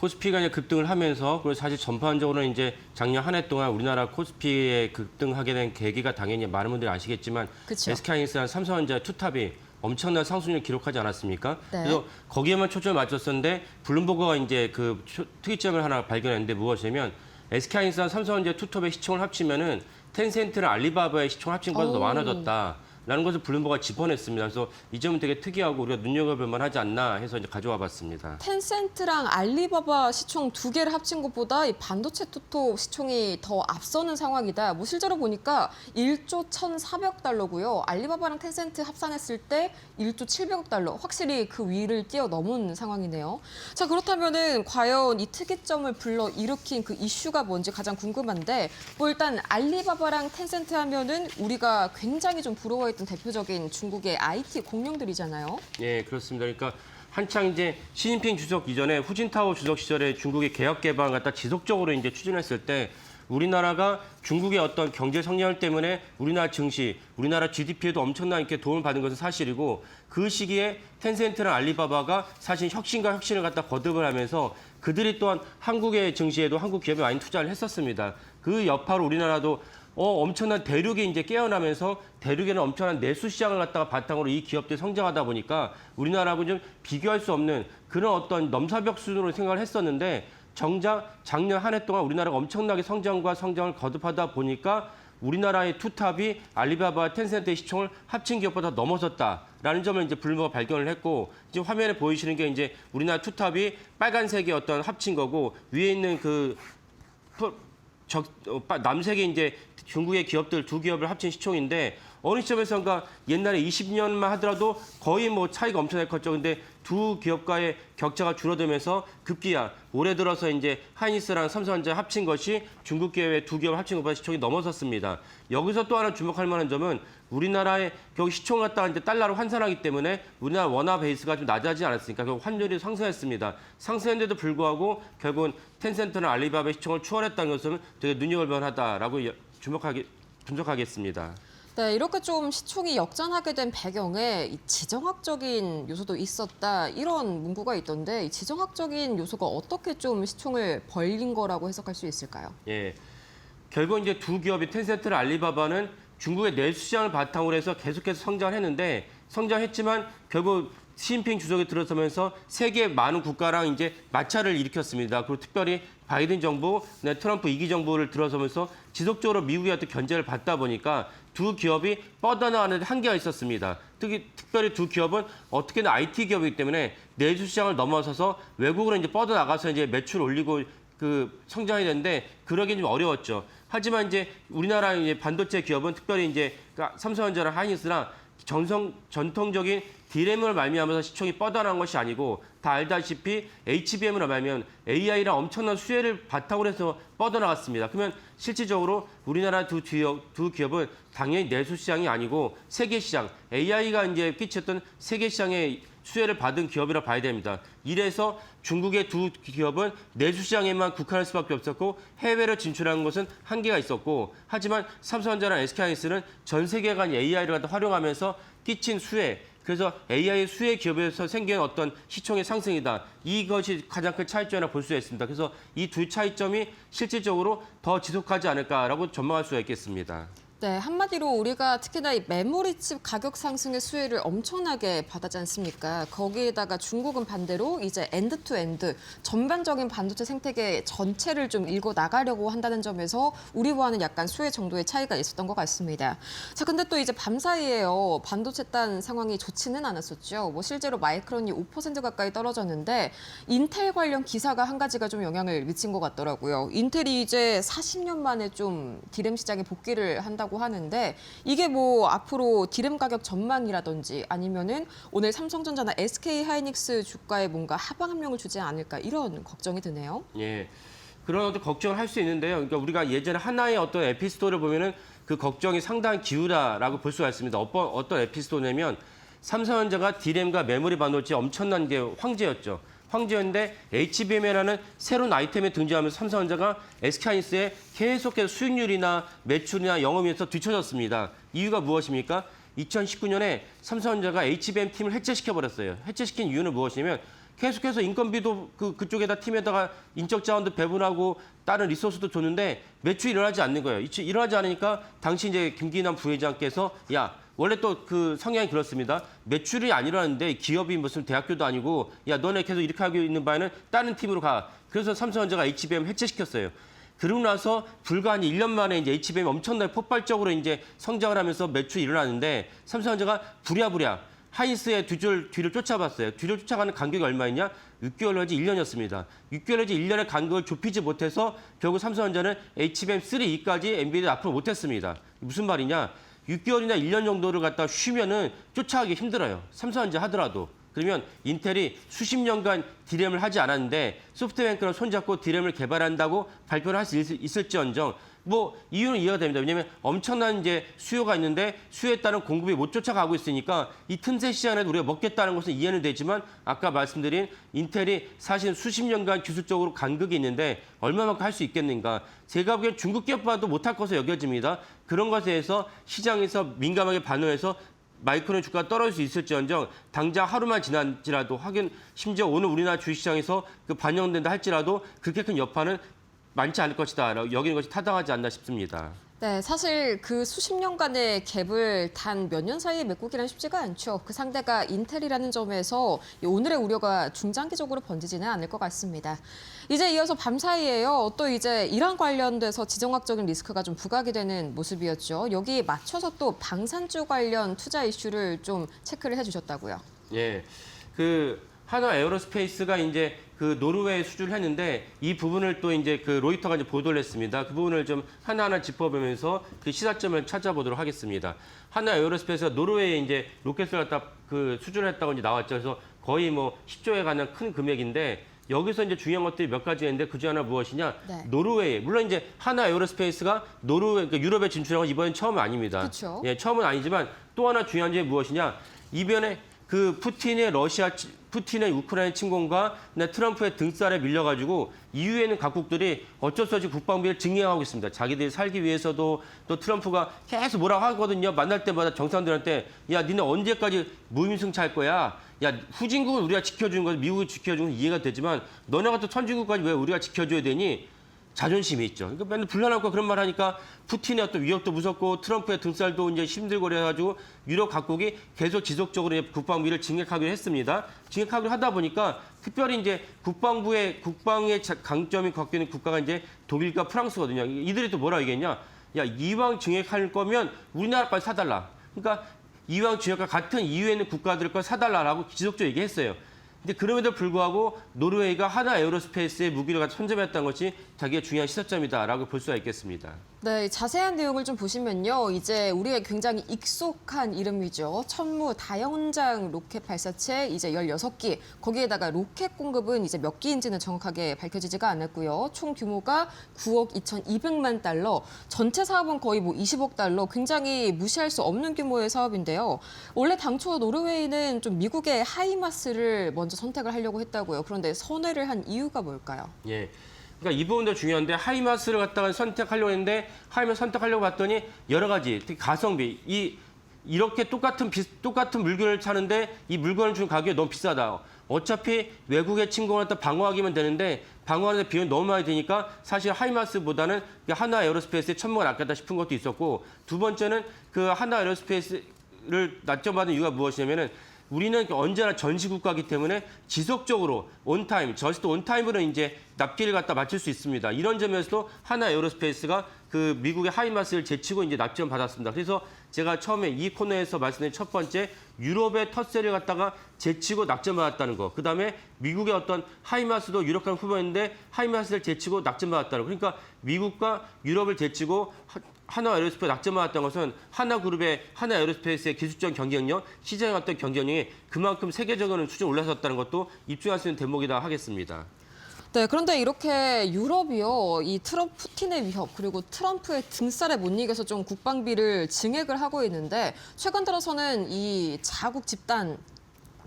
코스피가 이제 급등을 하면서 그리고 사실 전반적으로는 이제 작년 한 해 동안 우리나라 코스피에 급등하게 된 계기가 당연히 많은 분들이 아시겠지만 그쵸. SK하이닉스랑 삼성전자의 투탑이 엄청난 상승률을 기록하지 않았습니까? 네. 그래서 거기에만 초점을 맞췄었는데 블룸버그가 이제 그 특이점을 하나 발견했는데 무엇이냐면 SK하이닉스랑 삼성전자 투톱의 시총을 합치면은 텐센트랑 알리바바의 시총 합친보다 더 많아졌다. 라는 것을 블룸버그가 짚어냈습니다. 그래서 이 점은 되게 특이하고 우리가 눈여겨볼 만하지 않나 해서 이제 가져와 봤습니다. 텐센트랑 알리바바 시총 두 개를 합친 것보다 이 반도체 투톱 시총이 더 앞서는 상황이다. 뭐 실제로 보니까 1조 1,400달러고요. 알리바바랑 텐센트 합산했을 때 1조 700억 달러. 확실히 그 위를 뛰어넘은 상황이네요. 자, 그렇다면은 과연 이 특이점을 불러 일으킨 그 이슈가 뭔지 가장 궁금한데 뭐 일단 알리바바랑 텐센트 하면은 우리가 굉장히 좀 부러워했던 대표적인 중국의 IT 공룡들이잖아요. 예, 그렇습니다. 그러니까 한창 이제 시진핑 주석 이전에 후진타오 주석 시절에 중국이 개혁 개방을 갖다 지속적으로 이제 추진했을 때 우리나라가 중국의 어떤 경제 성장 때문에 우리나라 증시, 우리나라 GDP에도 엄청나게 이렇게 도움을 받은 것은 사실이고 그 시기에 텐센트랑 알리바바가 사실 혁신과 혁신을 갖다 거듭을 하면서 그들이 또한 한국의 증시에도 한국 기업에 많이 투자를 했었습니다. 그 여파로 우리나라도 엄청난 대륙이 이제 깨어나면서 대륙에는 엄청난 내수 시장을 갖다가 바탕으로 이 기업들이 성장하다 보니까 우리나라하고 좀 비교할 수 없는 그런 어떤 넘사벽 수준으로 생각을 했었는데 정작 작년 한 해 동안 우리나라가 엄청나게 성장을 거듭하다 보니까 우리나라의 투탑이 알리바바와 텐센트의 시총을 합친 기업보다 넘어섰다라는 점을 이제 블룸버그가 발견을 했고 지금 화면에 보이시는 게 이제 우리나라 투탑이 빨간색의 어떤 합친 거고 위에 있는 남색이 이제 중국의 기업들 두 기업을 합친 시총인데 어느 시점에서인가 옛날에 20년만 하더라도 거의 뭐 차이가 엄청나게 컸죠. 근데 두 기업과의 격차가 줄어들면서 급기야 올해 들어서 이제 하이닉스랑 삼성전자 합친 것이 중국 기업의 두 기업 합친 것보다 시총이 넘어섰습니다. 여기서 또 하나 주목할 만한 점은 우리나라의 결국 시총을 갖다가 이제 달러로 환산하기 때문에 우리나라 원화 베이스가 좀 낮아지지 않았으니까 결국 환율이 상승했습니다. 상승했는데도 불구하고 결국은 텐센트나 알리바바의 시총을 추월했다는 것은 되게 눈여겨볼 만하다라고 분석하겠습니다. 네, 이렇게 좀 시총이 역전하게 된 배경에 이 지정학적인 요소도 있었다 이런 문구가 있던데 이 지정학적인 요소가 어떻게 좀 시총을 벌린 거라고 해석할 수 있을까요? 예, 결국 이제 두 기업이 텐센트랑 알리바바는 중국의 내수 시장을 바탕으로 해서 계속해서 성장했는데 성장했지만 결국 시진핑 주석이 들어서면서 세계 많은 국가랑 이제 마찰을 일으켰습니다. 그리고 특별히 바이든 정부, 트럼프 2기 정부를 들어서면서 지속적으로 미국의 어떤 견제를 받다 보니까 두 기업이 뻗어나가는 한계가 있었습니다. 특별히 두 기업은 어떻게든 IT 기업이기 때문에 내수 시장을 넘어서서 외국으로 이제 뻗어나가서 이제 매출 올리고 성장해야 되는데 그러기는 좀 어려웠죠. 하지만 이제 우리나라 이제 반도체 기업은 특별히 이제 삼성전자랑 하이닉스랑 전통적인 D램을 말미암아서 시총이 뻗어난 것이 아니고 다 알다시피 HBM을 말미암은 AI랑 엄청난 수혜를 바탕으로 해서 뻗어나갔습니다. 그러면 실질적으로 우리나라 두 기업은 당연히 내수 시장이 아니고 세계 시장, AI가 이제 끼쳤던 세계 시장의 수혜를 받은 기업이라 봐야 됩니다. 이래서 중국의 두 기업은 내수 시장에만 국한할 수밖에 없었고 해외로 진출하는 것은 한계가 있었고 하지만 삼성전자랑 SK하이닉스는 전 세계가 AI를 갖다 활용하면서 끼친 수혜 그래서 AI 수혜 기업에서 생긴 어떤 시총의 상승이다. 이것이 가장 큰 차이점이라고 볼 수 있습니다. 그래서 이 두 차이점이 실질적으로 더 지속하지 않을까라고 전망할 수가 있겠습니다. 네, 한마디로 우리가 특히나 이 메모리칩 가격 상승의 수혜를 엄청나게 받았지 않습니까? 거기에다가 중국은 반대로 이제 엔드 투 엔드 전반적인 반도체 생태계 전체를 좀 읽어 나가려고 한다는 점에서 우리와는 약간 수혜 정도의 차이가 있었던 것 같습니다. 자, 근데 또 이제 밤사이에요. 반도체 단 상황이 좋지는 않았었죠. 뭐 실제로 마이크론이 5% 가까이 떨어졌는데 인텔 관련 기사가 한 가지가 좀 영향을 미친 것 같더라고요. 인텔이 이제 40년 만에 좀 D램 시장에 복귀를 한다고 하는데 이게 뭐 앞으로 D램 가격 전망이라든지 아니면은 오늘 삼성전자나 SK하이닉스 주가에 뭔가 하방 압력을 주지 않을까 이런 걱정이 드네요. 예. 그런 어떤 걱정을 할 수 있는데요. 그러니까 우리가 예전에 하나의 어떤 에피소드를 보면은 그 걱정이 상당히 기우다라고 볼 수가 있습니다. 어떤 에피소드냐면 삼성전자가 D램과 메모리 반도체 엄청난 게 황제였죠. 황제였는데 HBM이라는 새로운 아이템에 등장하면서 삼성전자가 SK하이닉스에 계속해서 수익률이나 매출이나 영업이익에서 뒤처졌습니다. 이유가 무엇입니까? 2019년에 삼성전자가 HBM 팀을 해체시켜버렸어요. 해체시킨 이유는 무엇이냐면 계속해서 인건비도 그쪽에다 팀에다가 인적 자원도 배분하고 다른 리소스도 줬는데 매출이 일어나지 않는 거예요. 일어나지 않으니까 당시 이제 김기남 부회장께서 야 원래 또 그 성향이 그렇습니다. 매출이 안 일어나는데 기업이 무슨 대학교도 아니고 야 너네 계속 이렇게 하고 있는 바에는 다른 팀으로 가. 그래서 삼성전자가 HBM 해체시켰어요. 그러고 나서 불과 한 1년 만에 이제 HBM 엄청나게 폭발적으로 이제 성장을 하면서 매출이 일어나는데 삼성전자가 부랴부랴 하이닉스의 뒤를 쫓아봤어요. 뒤를 쫓아가는 간격이 얼마였냐? 6개월 내지 1년이었습니다. 6개월 내지 1년의 간격을 좁히지 못해서 결국 삼성전자는 HBM3E까지 엔비디아 앞으로 못했습니다. 무슨 말이냐? 6개월이나 1년 정도를 갖다 쉬면은 쫓아가기 힘들어요. 삼성전자 하더라도. 그러면 인텔이 수십 년간 D램을 하지 않았는데 소프트뱅크랑 손잡고 D램을 개발한다고 발표를 할 수 있을지언정 뭐 이유는 이해가 됩니다. 왜냐하면 엄청난 이제 수요가 있는데 수요에 따른 공급이 못 쫓아가고 있으니까 이 틈새 시장에 우리가 먹겠다는 것은 이해는 되지만 아까 말씀드린 인텔이 사실 수십 년간 기술적으로 간극이 있는데 얼마만큼 할 수 있겠는가. 제가 보기엔 중국 기업과도 못할 것으로 여겨집니다. 그런 것에 대해서 시장에서 민감하게 반응해서 마이크론 주가가 떨어질 수 있을지언정 당장 하루만 지난지라도 하긴 심지어 오늘 우리나라 주식시장에서 그 반영된다 할지라도 그렇게 큰 여파는 많지 않을 것이다. 여기는 것이 타당하지 않나 싶습니다. 네, 사실 그 수십 년간의 갭을 단 몇 년 사이에 메꾸기는 쉽지가 않죠. 그 상대가 인텔이라는 점에서 오늘의 우려가 중장기적으로 번지지는 않을 것 같습니다. 이제 이어서 밤 사이에요. 또 이제 이란 관련돼서 지정학적인 리스크가 좀 부각이 되는 모습이었죠. 여기 맞춰서 또 방산주 관련 투자 이슈를 좀 체크를 해주셨다고요. 예, 그 하나 에어로스페이스가 이제 그 노르웨이 수주를 했는데 이 부분을 또 이제 그 로이터가 이제 보도를 했습니다. 그 부분을 좀 하나하나 짚어보면서 그 시사점을 찾아보도록 하겠습니다. 하나 에어로스페이스가 노르웨이에 이제 로켓을 갖다 그 수주를 했다고 이제 나왔죠. 그래서 거의 뭐 10조에 가는 큰 금액인데 여기서 이제 중요한 것들이 몇 가지가 있는데 그 중 하나 무엇이냐? 네. 노르웨이. 물론 이제 하나 에어로스페이스가 노르웨이, 그러니까 유럽에 진출한 건 이번엔 처음은 아닙니다. 그렇죠. 예, 처음은 아니지만 또 하나 중요한 점이 무엇이냐? 이번에 그 푸틴의 우크라이나 침공과 트럼프의 등살에 밀려가지고 EU에는 각국들이 어쩔 수 없이 국방비를 증액하고 있습니다. 자기들이 살기 위해서도 또 트럼프가 계속 뭐라고 하거든요. 만날 때마다 정상들한테 야, 니네 언제까지 무임승차할 거야? 야, 후진국은 우리가 지켜주는 거지 미국이 지켜주는 건 이해가 되지만 너네 같은 선진국까지 왜 우리가 지켜줘야 되니? 자존심이 있죠. 그러니까 맨날 불안하고 그런 말 하니까 푸틴의 어떤 위협도 무섭고 트럼프의 등살도 이제 힘들고 그래가지고 유럽 각국이 계속 지속적으로 이제 국방비를 증액하기로 했습니다. 증액하기로 하다 보니까 특별히 이제 국방의 강점이 갖고 있는 국가가 이제 독일과 프랑스거든요. 이들이 또 뭐라 얘기했냐? 야, 이왕 증액할 거면 우리나라 빨리 사달라. 그러니까 이왕 증액과 같은 EU에 있는 국가들 걸 사달라라고 지속적으로 얘기했어요. 근데 그럼에도 불구하고 노르웨이가 하나 에어로스페이스의 무기를 갖다 선점했다는 것이 자기의 중요한 시사점이다라고 볼 수가 있겠습니다. 네, 자세한 내용을 좀 보시면요. 이제 우리의 굉장히 익숙한 이름이죠. 천무 다연장 로켓 발사체 이제 16기. 거기에다가 로켓 공급은 이제 몇 기인지는 정확하게 밝혀지지가 않았고요. 총 규모가 9억 2,200만 달러. 전체 사업은 거의 뭐 20억 달러. 굉장히 무시할 수 없는 규모의 사업인데요. 원래 당초 노르웨이는 좀 미국의 하이마스를 먼저 선택을 하려고 했다고요. 그런데 선회를 한 이유가 뭘까요? 예. 그러니까 이 부분도 중요한데 하이마스를 갖다가 선택하려고 했는데 하이마스 선택하려고 봤더니 여러 가지 특히 가성비 이렇게 똑같은 물건을 차는데 이 물건을 주는 가격이 너무 비싸다. 어차피 외국의 침공을 갖다 방어하기만 되는데 방어하는데 비용이 너무 많이 드니까 사실 하이마스보다는 하나 에어로스페이스의 천문을 아꼈다 싶은 것도 있었고 두 번째는 그 하나 에어로스페이스를 낮춰받은 이유가 무엇이냐면은 우리는 언제나 전시국가이기 때문에 지속적으로 온타임, 저스트 온타임으로 이제 납기를 갖다 맞출 수 있습니다. 이런 점에서도 하나 에어로스페이스가 그 미국의 하이마스를 제치고 이제 납치를 받았습니다. 그래서 제가 처음에 이 코너에서 말씀드린 첫 번째 유럽의 텃세를 갖다가 제치고 낙점받았다는 거. 그다음에 미국의 어떤 하이마스도 유럽과는 후보였는데 하이마스를 제치고 낙점받았다는 거. 그러니까 미국과 유럽을 제치고 하나 에어로스페이스 낙점받았던 것은 하나그룹의 하나 에어로스페이스의 기술적 경쟁력, 시장의 어떤 경쟁력이 그만큼 세계적으로는 수준이 올라섰다는 것도 입증할 수 있는 대목이다 하겠습니다. 네, 그런데 이렇게 유럽이요, 이 푸틴의 위협 그리고 트럼프의 등살에 못 이겨서 좀 국방비를 증액을 하고 있는데 최근 들어서는 이 자국 집단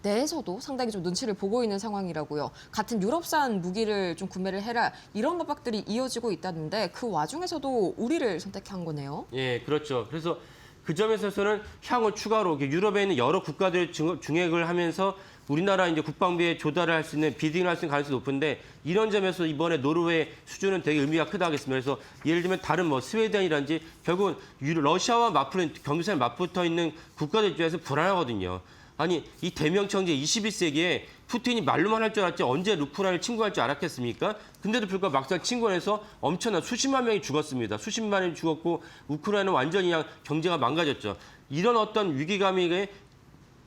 내에서도 상당히 좀 눈치를 보고 있는 상황이라고요. 같은 유럽산 무기를 좀 구매를 해라 이런 협박들이 이어지고 있다는데 그 와중에서도 우리를 선택한 거네요. 예, 그렇죠. 그래서 그 점에 있어서는 향후 추가로 유럽에 있는 여러 국가들이 증액을 하면서 우리나라 이제 국방비에 조달을 할 수 있는 비딩을 할 수 있는 가능성이 높은데 이런 점에서 이번에 노르웨이 수준은 되게 의미가 크다 하겠습니다. 그래서 예를 들면 다른 뭐 스웨덴이라든지 결국은 러시아와 경제상에 맞붙어 있는 국가들 입장에서 불안하거든요. 아니 이 대명청제 21세기에 푸틴이 말로만 할 줄 알았지 언제 우크라이나를 침공할 줄 알았겠습니까? 근데도 불구하고 막상 침공해서 엄청난 수십만 명이 죽었습니다. 수십만 명이 죽었고 우크라이나는 완전히 그냥 경제가 망가졌죠. 이런 어떤 위기감이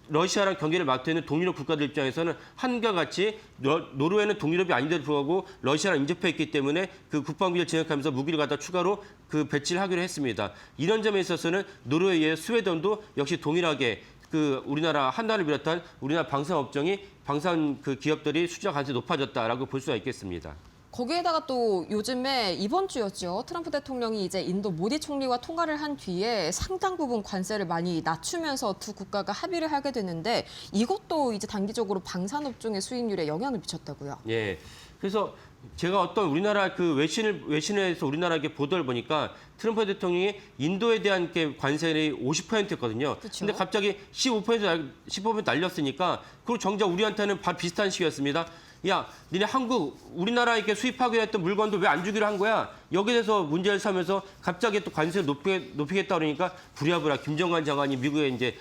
러시아랑 경계를 맡고 있는 동유럽 국가들 입장에서는 한결같이 노르웨이는 동유럽이 아닌데도 불구하고 러시아랑 인접해 있기 때문에 그 국방비를 증액하면서 무기를 갖다 추가로 그 배치를 하기로 했습니다. 이런 점에 있어서는 노르웨이의 스웨덴도 역시 동일하게 그 우리나라 한나를 비롯한 우리나라 방산 업종이 방산 그 기업들이 수주가 가능성이 높아졌다라고 볼 수가 있겠습니다. 거기에다가 또 요즘에 이번 주였죠. 트럼프 대통령이 이제 인도 모디 총리와 통화를 한 뒤에 상당 부분 관세를 많이 낮추면서 두 국가가 합의를 하게 됐는데 이것도 이제 단기적으로 방산업종의 수익률에 영향을 미쳤다고요. 예. 그래서 제가 어떤 우리나라 그 외신에서 우리나라에게 보도를 보니까 트럼프 대통령이 인도에 대한 게 관세를 50%였거든요. 그쵸. 근데 갑자기 15% 날렸으니까 그리고 정작 우리한테는 비슷한 시기였습니다. 야, 니네 우리나라에게 수입하기로 했던 물건도 왜 안 주기로 한 거야? 여기에 대해서 문제를 삼면서 갑자기 또 관세를 높이겠다 그러니까 부랴부랴 김정관 장관이 미국에 이제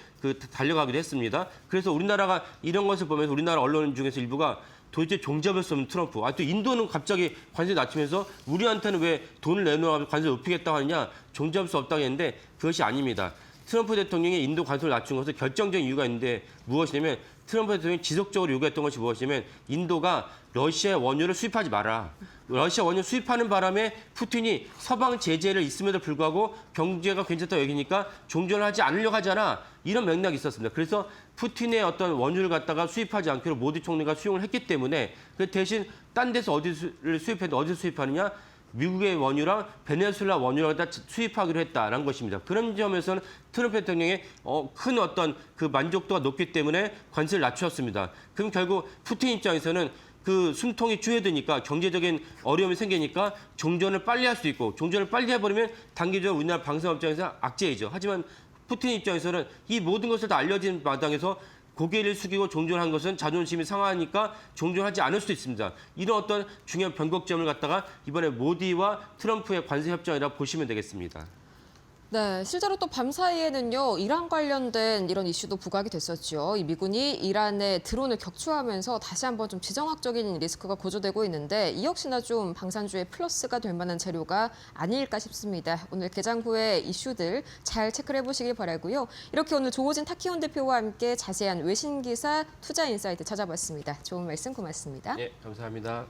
달려가기도 했습니다. 그래서 우리나라가 이런 것을 보면서 우리나라 언론 중에서 일부가 도대체 종잡을 수 없는 트럼프. 또 인도는 갑자기 관세 낮추면서 우리한테는 왜 돈을 내놓아 관세 높이겠다고 하느냐? 종잡을 수 없다고 했는데 그것이 아닙니다. 트럼프 대통령이 인도 관세를 낮춘 것은 결정적인 이유가 있는데 무엇이냐면 트럼프 대통령이 지속적으로 요구했던 것이 무엇이냐면 인도가 러시아 원유를 수입하지 마라. 러시아 원유 수입하는 바람에 푸틴이 서방 제재를 있음에도 불구하고 경제가 괜찮다고 여기니까 종전을 하지 않으려고 하잖아. 이런 맥락이 있었습니다. 그래서 푸틴의 어떤 원유를 갖다가 수입하지 않기로 모디 총리가 수용을 했기 때문에 그 대신 딴 데서 어디를 수입했는데 어디서 수입하느냐? 미국의 원유랑 베네수엘라 원유를 갖다 수입하기로 했다라는 것입니다. 그런 점에서는 트럼프 대통령의 큰 어떤 그 만족도가 높기 때문에 관세를 낮추었습니다. 그럼 결국 푸틴 입장에서는 그 숨통이 줄어드니까 경제적인 어려움이 생기니까 종전을 빨리 할 수 있고 종전을 빨리 해버리면 단기적으로 우리나라 방산업 입장에서 악재이죠. 하지만 푸틴 입장에서는 이 모든 것을 다 알려진 마당에서 고개를 숙이고 종전한 것은 자존심이 상하니까 종전하지 않을 수도 있습니다. 이런 어떤 중요한 변곡점을 갖다가 이번에 모디와 트럼프의 관세 협정이라 보시면 되겠습니다. 네, 실제로 또 밤사이에는요, 이란 관련된 이런 이슈도 부각이 됐었죠. 이 미군이 이란의 드론을 격추하면서 다시 한번 좀 지정학적인 리스크가 고조되고 있는데 이 역시나 좀 방산주의 플러스가 될 만한 재료가 아닐까 싶습니다. 오늘 개장 후에 이슈들 잘 체크를 해보시길 바라고요. 이렇게 오늘 조호진 타키온 대표와 함께 자세한 외신 기사 투자 인사이트 찾아봤습니다. 좋은 말씀 고맙습니다. 네, 감사합니다.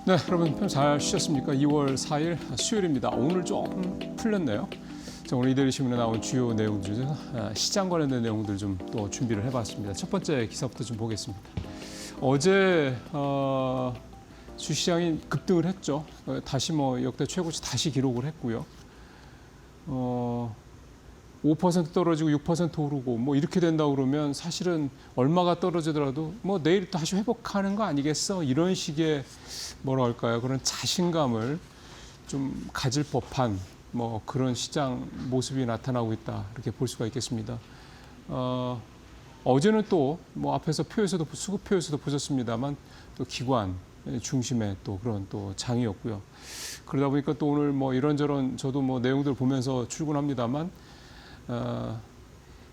네, 여러분 잘 쉬셨습니까? 2월 4일 수요일입니다. 오늘 조금 풀렸네요. 자, 오늘 이데일리 신문에 나온 주요 내용들 중에서 시장 관련된 내용들 좀 또 준비를 해봤습니다. 첫 번째 기사부터 좀 보겠습니다. 어제 주시장이 급등을 했죠. 다시 역대 최고치 다시 기록을 했고요. 5% 떨어지고 6% 오르고 이렇게 된다 그러면 사실은 얼마가 떨어지더라도 내일 다시 회복하는 거 아니겠어? 이런 식의 뭐랄까요? 그런 자신감을 좀 가질 법한 그런 시장 모습이 나타나고 있다. 이렇게 볼 수가 있겠습니다. 어제는 또 앞에서 수급표에서도 보셨습니다만 또 기관 중심의 또 그런 또 장이었고요. 그러다 보니까 또 오늘 이런저런 저도 내용들 보면서 출근합니다만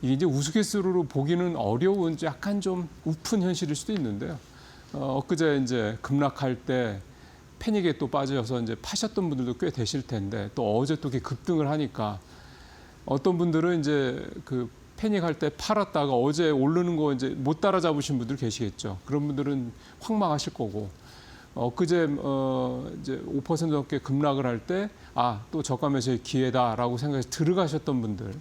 이게 이제 우스갯소리로 보기는 어려운 약간 좀 우픈 현실일 수도 있는데요. 엊그제 이제 급락할 때 패닉에 또 빠져서 이제 파셨던 분들도 꽤 되실 텐데 또 어제 또 이렇게 급등을 하니까 어떤 분들은 이제 그 패닉할 때 팔았다가 어제 오르는 거 이제 못 따라잡으신 분들 계시겠죠. 그런 분들은 황망하실 거고 엊그제 이제 5% 넘게 급락을 할 때 또 저가 매수의 기회다라고 생각해서 들어가셨던 분들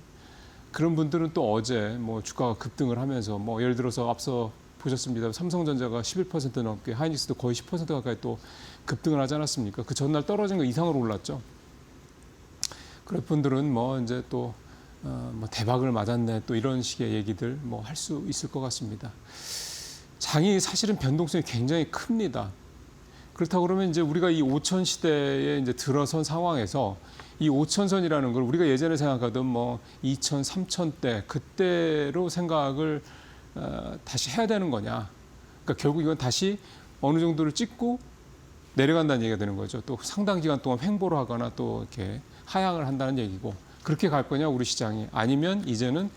그런 분들은 또 어제 뭐 주가가 급등을 하면서 뭐 예를 들어서 앞서 보셨습니다. 삼성전자가 11% 넘게 하이닉스도 거의 10% 가까이 또 급등을 하지 않았습니까? 그 전날 떨어진 거 이상으로 올랐죠. 그런 분들은 뭐 이제 또 뭐 대박을 맞았네 또 이런 식의 얘기들 뭐 할 수 있을 것 같습니다. 장이 사실은 변동성이 굉장히 큽니다. 그렇다고 그러면 이제 우리가 이 5천 시대에 이제 들어선 상황에서 이 5천선이라는 걸 우리가 예전에 생각하던 뭐 2천, 3천대 그때로 생각을 다시 해야 되는 거냐. 그러니까 결국 이건 다시 어느 정도를 찍고 내려간다는 얘기가 되는 거죠. 또 상당 기간 동안 횡보를 하거나 또 이렇게 하향을 한다는 얘기고 그렇게 갈 거냐 우리 시장이 아니면 이제는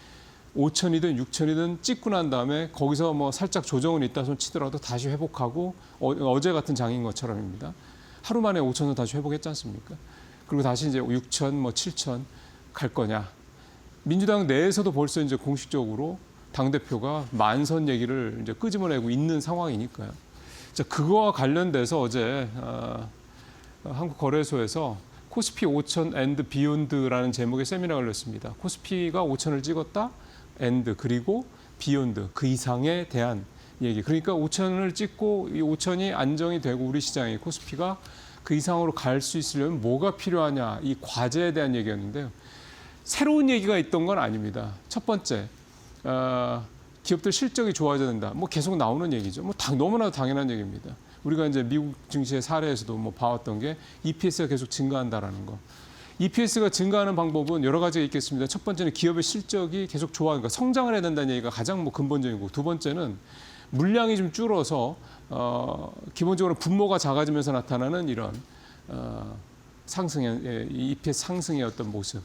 5천이든 6천이든 찍고 난 다음에 거기서 뭐 살짝 조정은 있다 손 치더라도 다시 회복하고 어제 같은 장인 것처럼입니다. 하루 만에 5천선 다시 회복했지 않습니까? 그리고 다시 이제 6천, 뭐 7천 갈 거냐. 민주당 내에서도 벌써 이제 공식적으로 당대표가 만선 얘기를 이제 끄집어내고 있는 상황이니까요. 자, 그거와 관련돼서 어제 한국거래소에서 코스피 5천 앤드 비욘드라는 제목의 세미나를 열렸습니다. 코스피가 5천을 찍었다, 앤드 그리고 비욘드 그 이상에 대한 얘기. 그러니까 5천을 찍고 이 5천이 안정이 되고 우리 시장이 코스피가 그 이상으로 갈 수 있으려면 뭐가 필요하냐 이 과제에 대한 얘기였는데요. 새로운 얘기가 있던 건 아닙니다. 첫 번째, 기업들 실적이 좋아져야 된다. 뭐 계속 나오는 얘기죠. 뭐 너무나도 당연한 얘기입니다. 우리가 이제 미국 증시의 사례에서도 뭐 봐왔던 게 EPS가 계속 증가한다라는 거. EPS가 증가하는 방법은 여러 가지가 있겠습니다. 첫 번째는 기업의 실적이 계속 좋아하니까 성장을 해야 된다는 얘기가 가장 뭐 근본적이고 두 번째는 물량이 좀 줄어서 기본적으로 분모가 작아지면서 나타나는 이런 상승의 EPS 상승의 어떤 모습.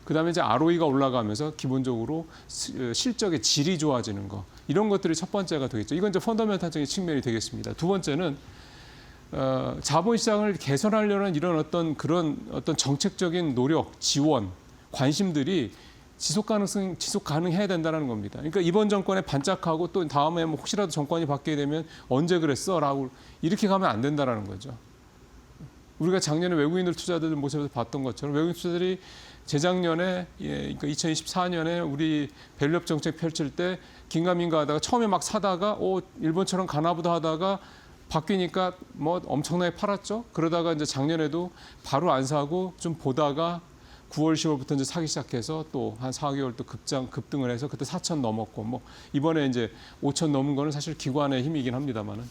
그다음에 이제 ROE가 올라가면서 기본적으로 실적의 질이 좋아지는 거 이런 것들이 첫 번째가 되겠죠. 이건 이제 펀더멘탈적인 측면이 되겠습니다. 두 번째는 자본시장을 개선하려는 이런 어떤 정책적인 노력, 지원, 관심들이 지속 가능해야 된다는 겁니다. 그러니까 이번 정권에 반짝하고 또 다음에 뭐 혹시라도 정권이 바뀌게 되면 언제 그랬어라고 이렇게 가면 안 된다는 거죠. 우리가 작년에 외국인들 투자들 모습에서 봤던 것처럼 외국인 투자들이 재작년에 그러니까 2024년에 우리 밸류업 정책 펼칠 때 긴가민가 하다가 처음에 막 사다가 일본처럼 가나보다 하다가 바뀌니까 뭐 엄청나게 팔았죠. 그러다가 이제 작년에도 바로 안 사고 좀 보다가 9월, 10월부터 이제 사기 시작해서 또 한 4개월 또 급등을 해서 그때 4천 넘었고 뭐 이번에 이제 5천 넘은 거는 사실 기관의 힘이긴 합니다만은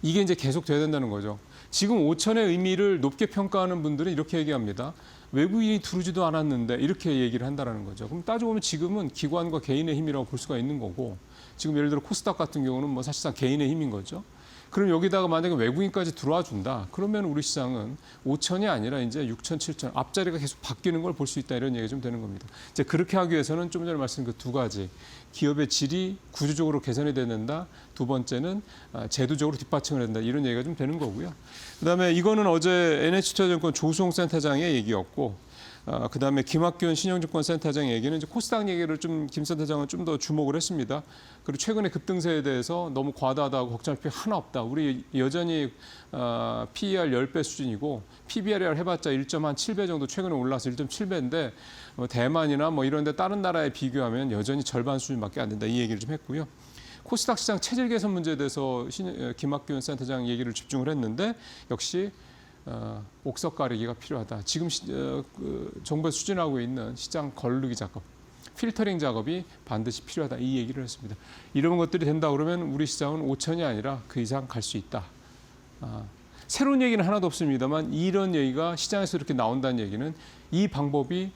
이게 이제 계속 돼야 된다는 거죠. 지금 5천의 의미를 높게 평가하는 분들은 이렇게 얘기합니다. 외국인이 들어오지도 않았는데 이렇게 얘기를 한다는 거죠. 그럼 따져보면 지금은 기관과 개인의 힘이라고 볼 수가 있는 거고 지금 예를 들어 코스닥 같은 경우는 뭐 사실상 개인의 힘인 거죠. 그럼 여기다가 만약에 외국인까지 들어와 준다. 그러면 우리 시장은 5천이 아니라 이제 6천, 7천 앞자리가 계속 바뀌는 걸 볼 수 있다 이런 얘기가 좀 되는 겁니다. 이제 그렇게 하기 위해서는 좀 전에 말씀드린 그 두 가지 기업의 질이 구조적으로 개선이 돼야 된다. 두 번째는 제도적으로 뒷받침을 해야 된다. 이런 얘기가 좀 되는 거고요. 그다음에 이거는 어제 NH투자증권 조수홍 센터장의 얘기였고 그다음에 김학균 신용증권센터장 얘기는 이제 코스닥 얘기를 좀 김 센터장은 좀 더 주목을 했습니다. 그리고 최근에 급등세에 대해서 너무 과다하다고 걱정할 필요 하나 없다. 우리 여전히 PER 10배 수준이고 PBR 해봤자 1.7배 정도 최근에 올라서 1.7배인데 대만이나 뭐 이런 데 다른 나라에 비교하면 여전히 절반 수준밖에 안 된다. 이 얘기를 좀 했고요. 코스닥 시장 체질 개선 문제에 대해서 김학균 센터장 얘기를 집중을 했는데 역시 옥석 가리기가 필요하다. 지금 정부에서 추진하고 있는 시장 걸르기 작업, 필터링 작업이 반드시 필요하다. 이 얘기를 했습니다. 이런 것들이 된다 그러면 우리 시장은 5천이 아니라 그 이상 갈 수 있다. 새로운 얘기는 하나도 없습니다만 이런 얘기가 시장에서 이렇게 나온다는 얘기는 이 방법이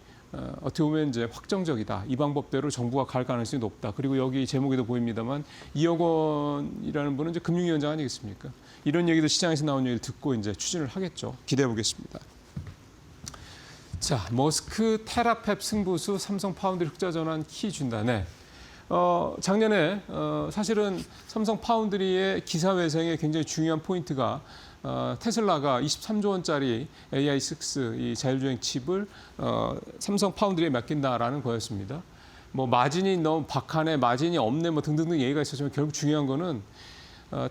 어떻게 보면 이제 확정적이다. 이 방법대로 정부가 갈 가능성이 높다. 그리고 여기 제목에도 보입니다만 이억 원이라는 분은 이제 금융위원장 아니겠습니까? 이런 얘기도 시장에서 나온 얘기를 듣고 이제 추진을 하겠죠. 기대해 보겠습니다. 자, 머스크 테라펩 승부수 삼성 파운드리 흑자 전환 키 준다네. 작년에 사실은 삼성 파운드리의 기사회생에 굉장히 중요한 포인트가 테슬라가 23조 원짜리 AI6 이 자율주행 칩을 삼성 파운드리에 맡긴다라는 거였습니다. 뭐 마진이 너무 박하네, 마진이 없네, 뭐 등등등 얘기가 있었지만 결국 중요한 거는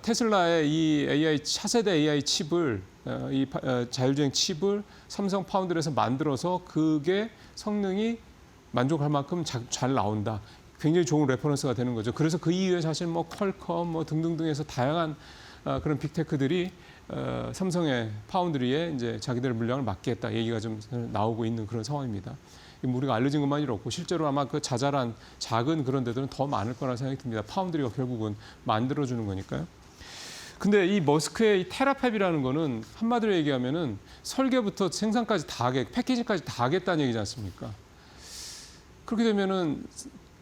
테슬라의 이 AI 차세대 AI 칩을 자율주행 칩을 삼성 파운드리에서 만들어서 그게 성능이 만족할 만큼 잘 나온다. 굉장히 좋은 레퍼런스가 되는 거죠. 그래서 그 이후에 사실 뭐 퀄컴 뭐 등등등에서 다양한 그런 빅테크들이 삼성의 파운드리에 이제 자기들의 물량을 맡기겠다 얘기가 좀 나오고 있는 그런 상황입니다. 우리가 알려진 것만이 없고 실제로 아마 그 자잘한 작은 그런 데들은 더 많을 거라는 생각이 듭니다. 파운드리가 결국은 만들어주는 거니까요. 근데 이 머스크의 이 테라팹이라는 거는 한마디로 얘기하면은 설계부터 생산까지 다 패키징까지 다 하겠다는 얘기지 않습니까? 그렇게 되면은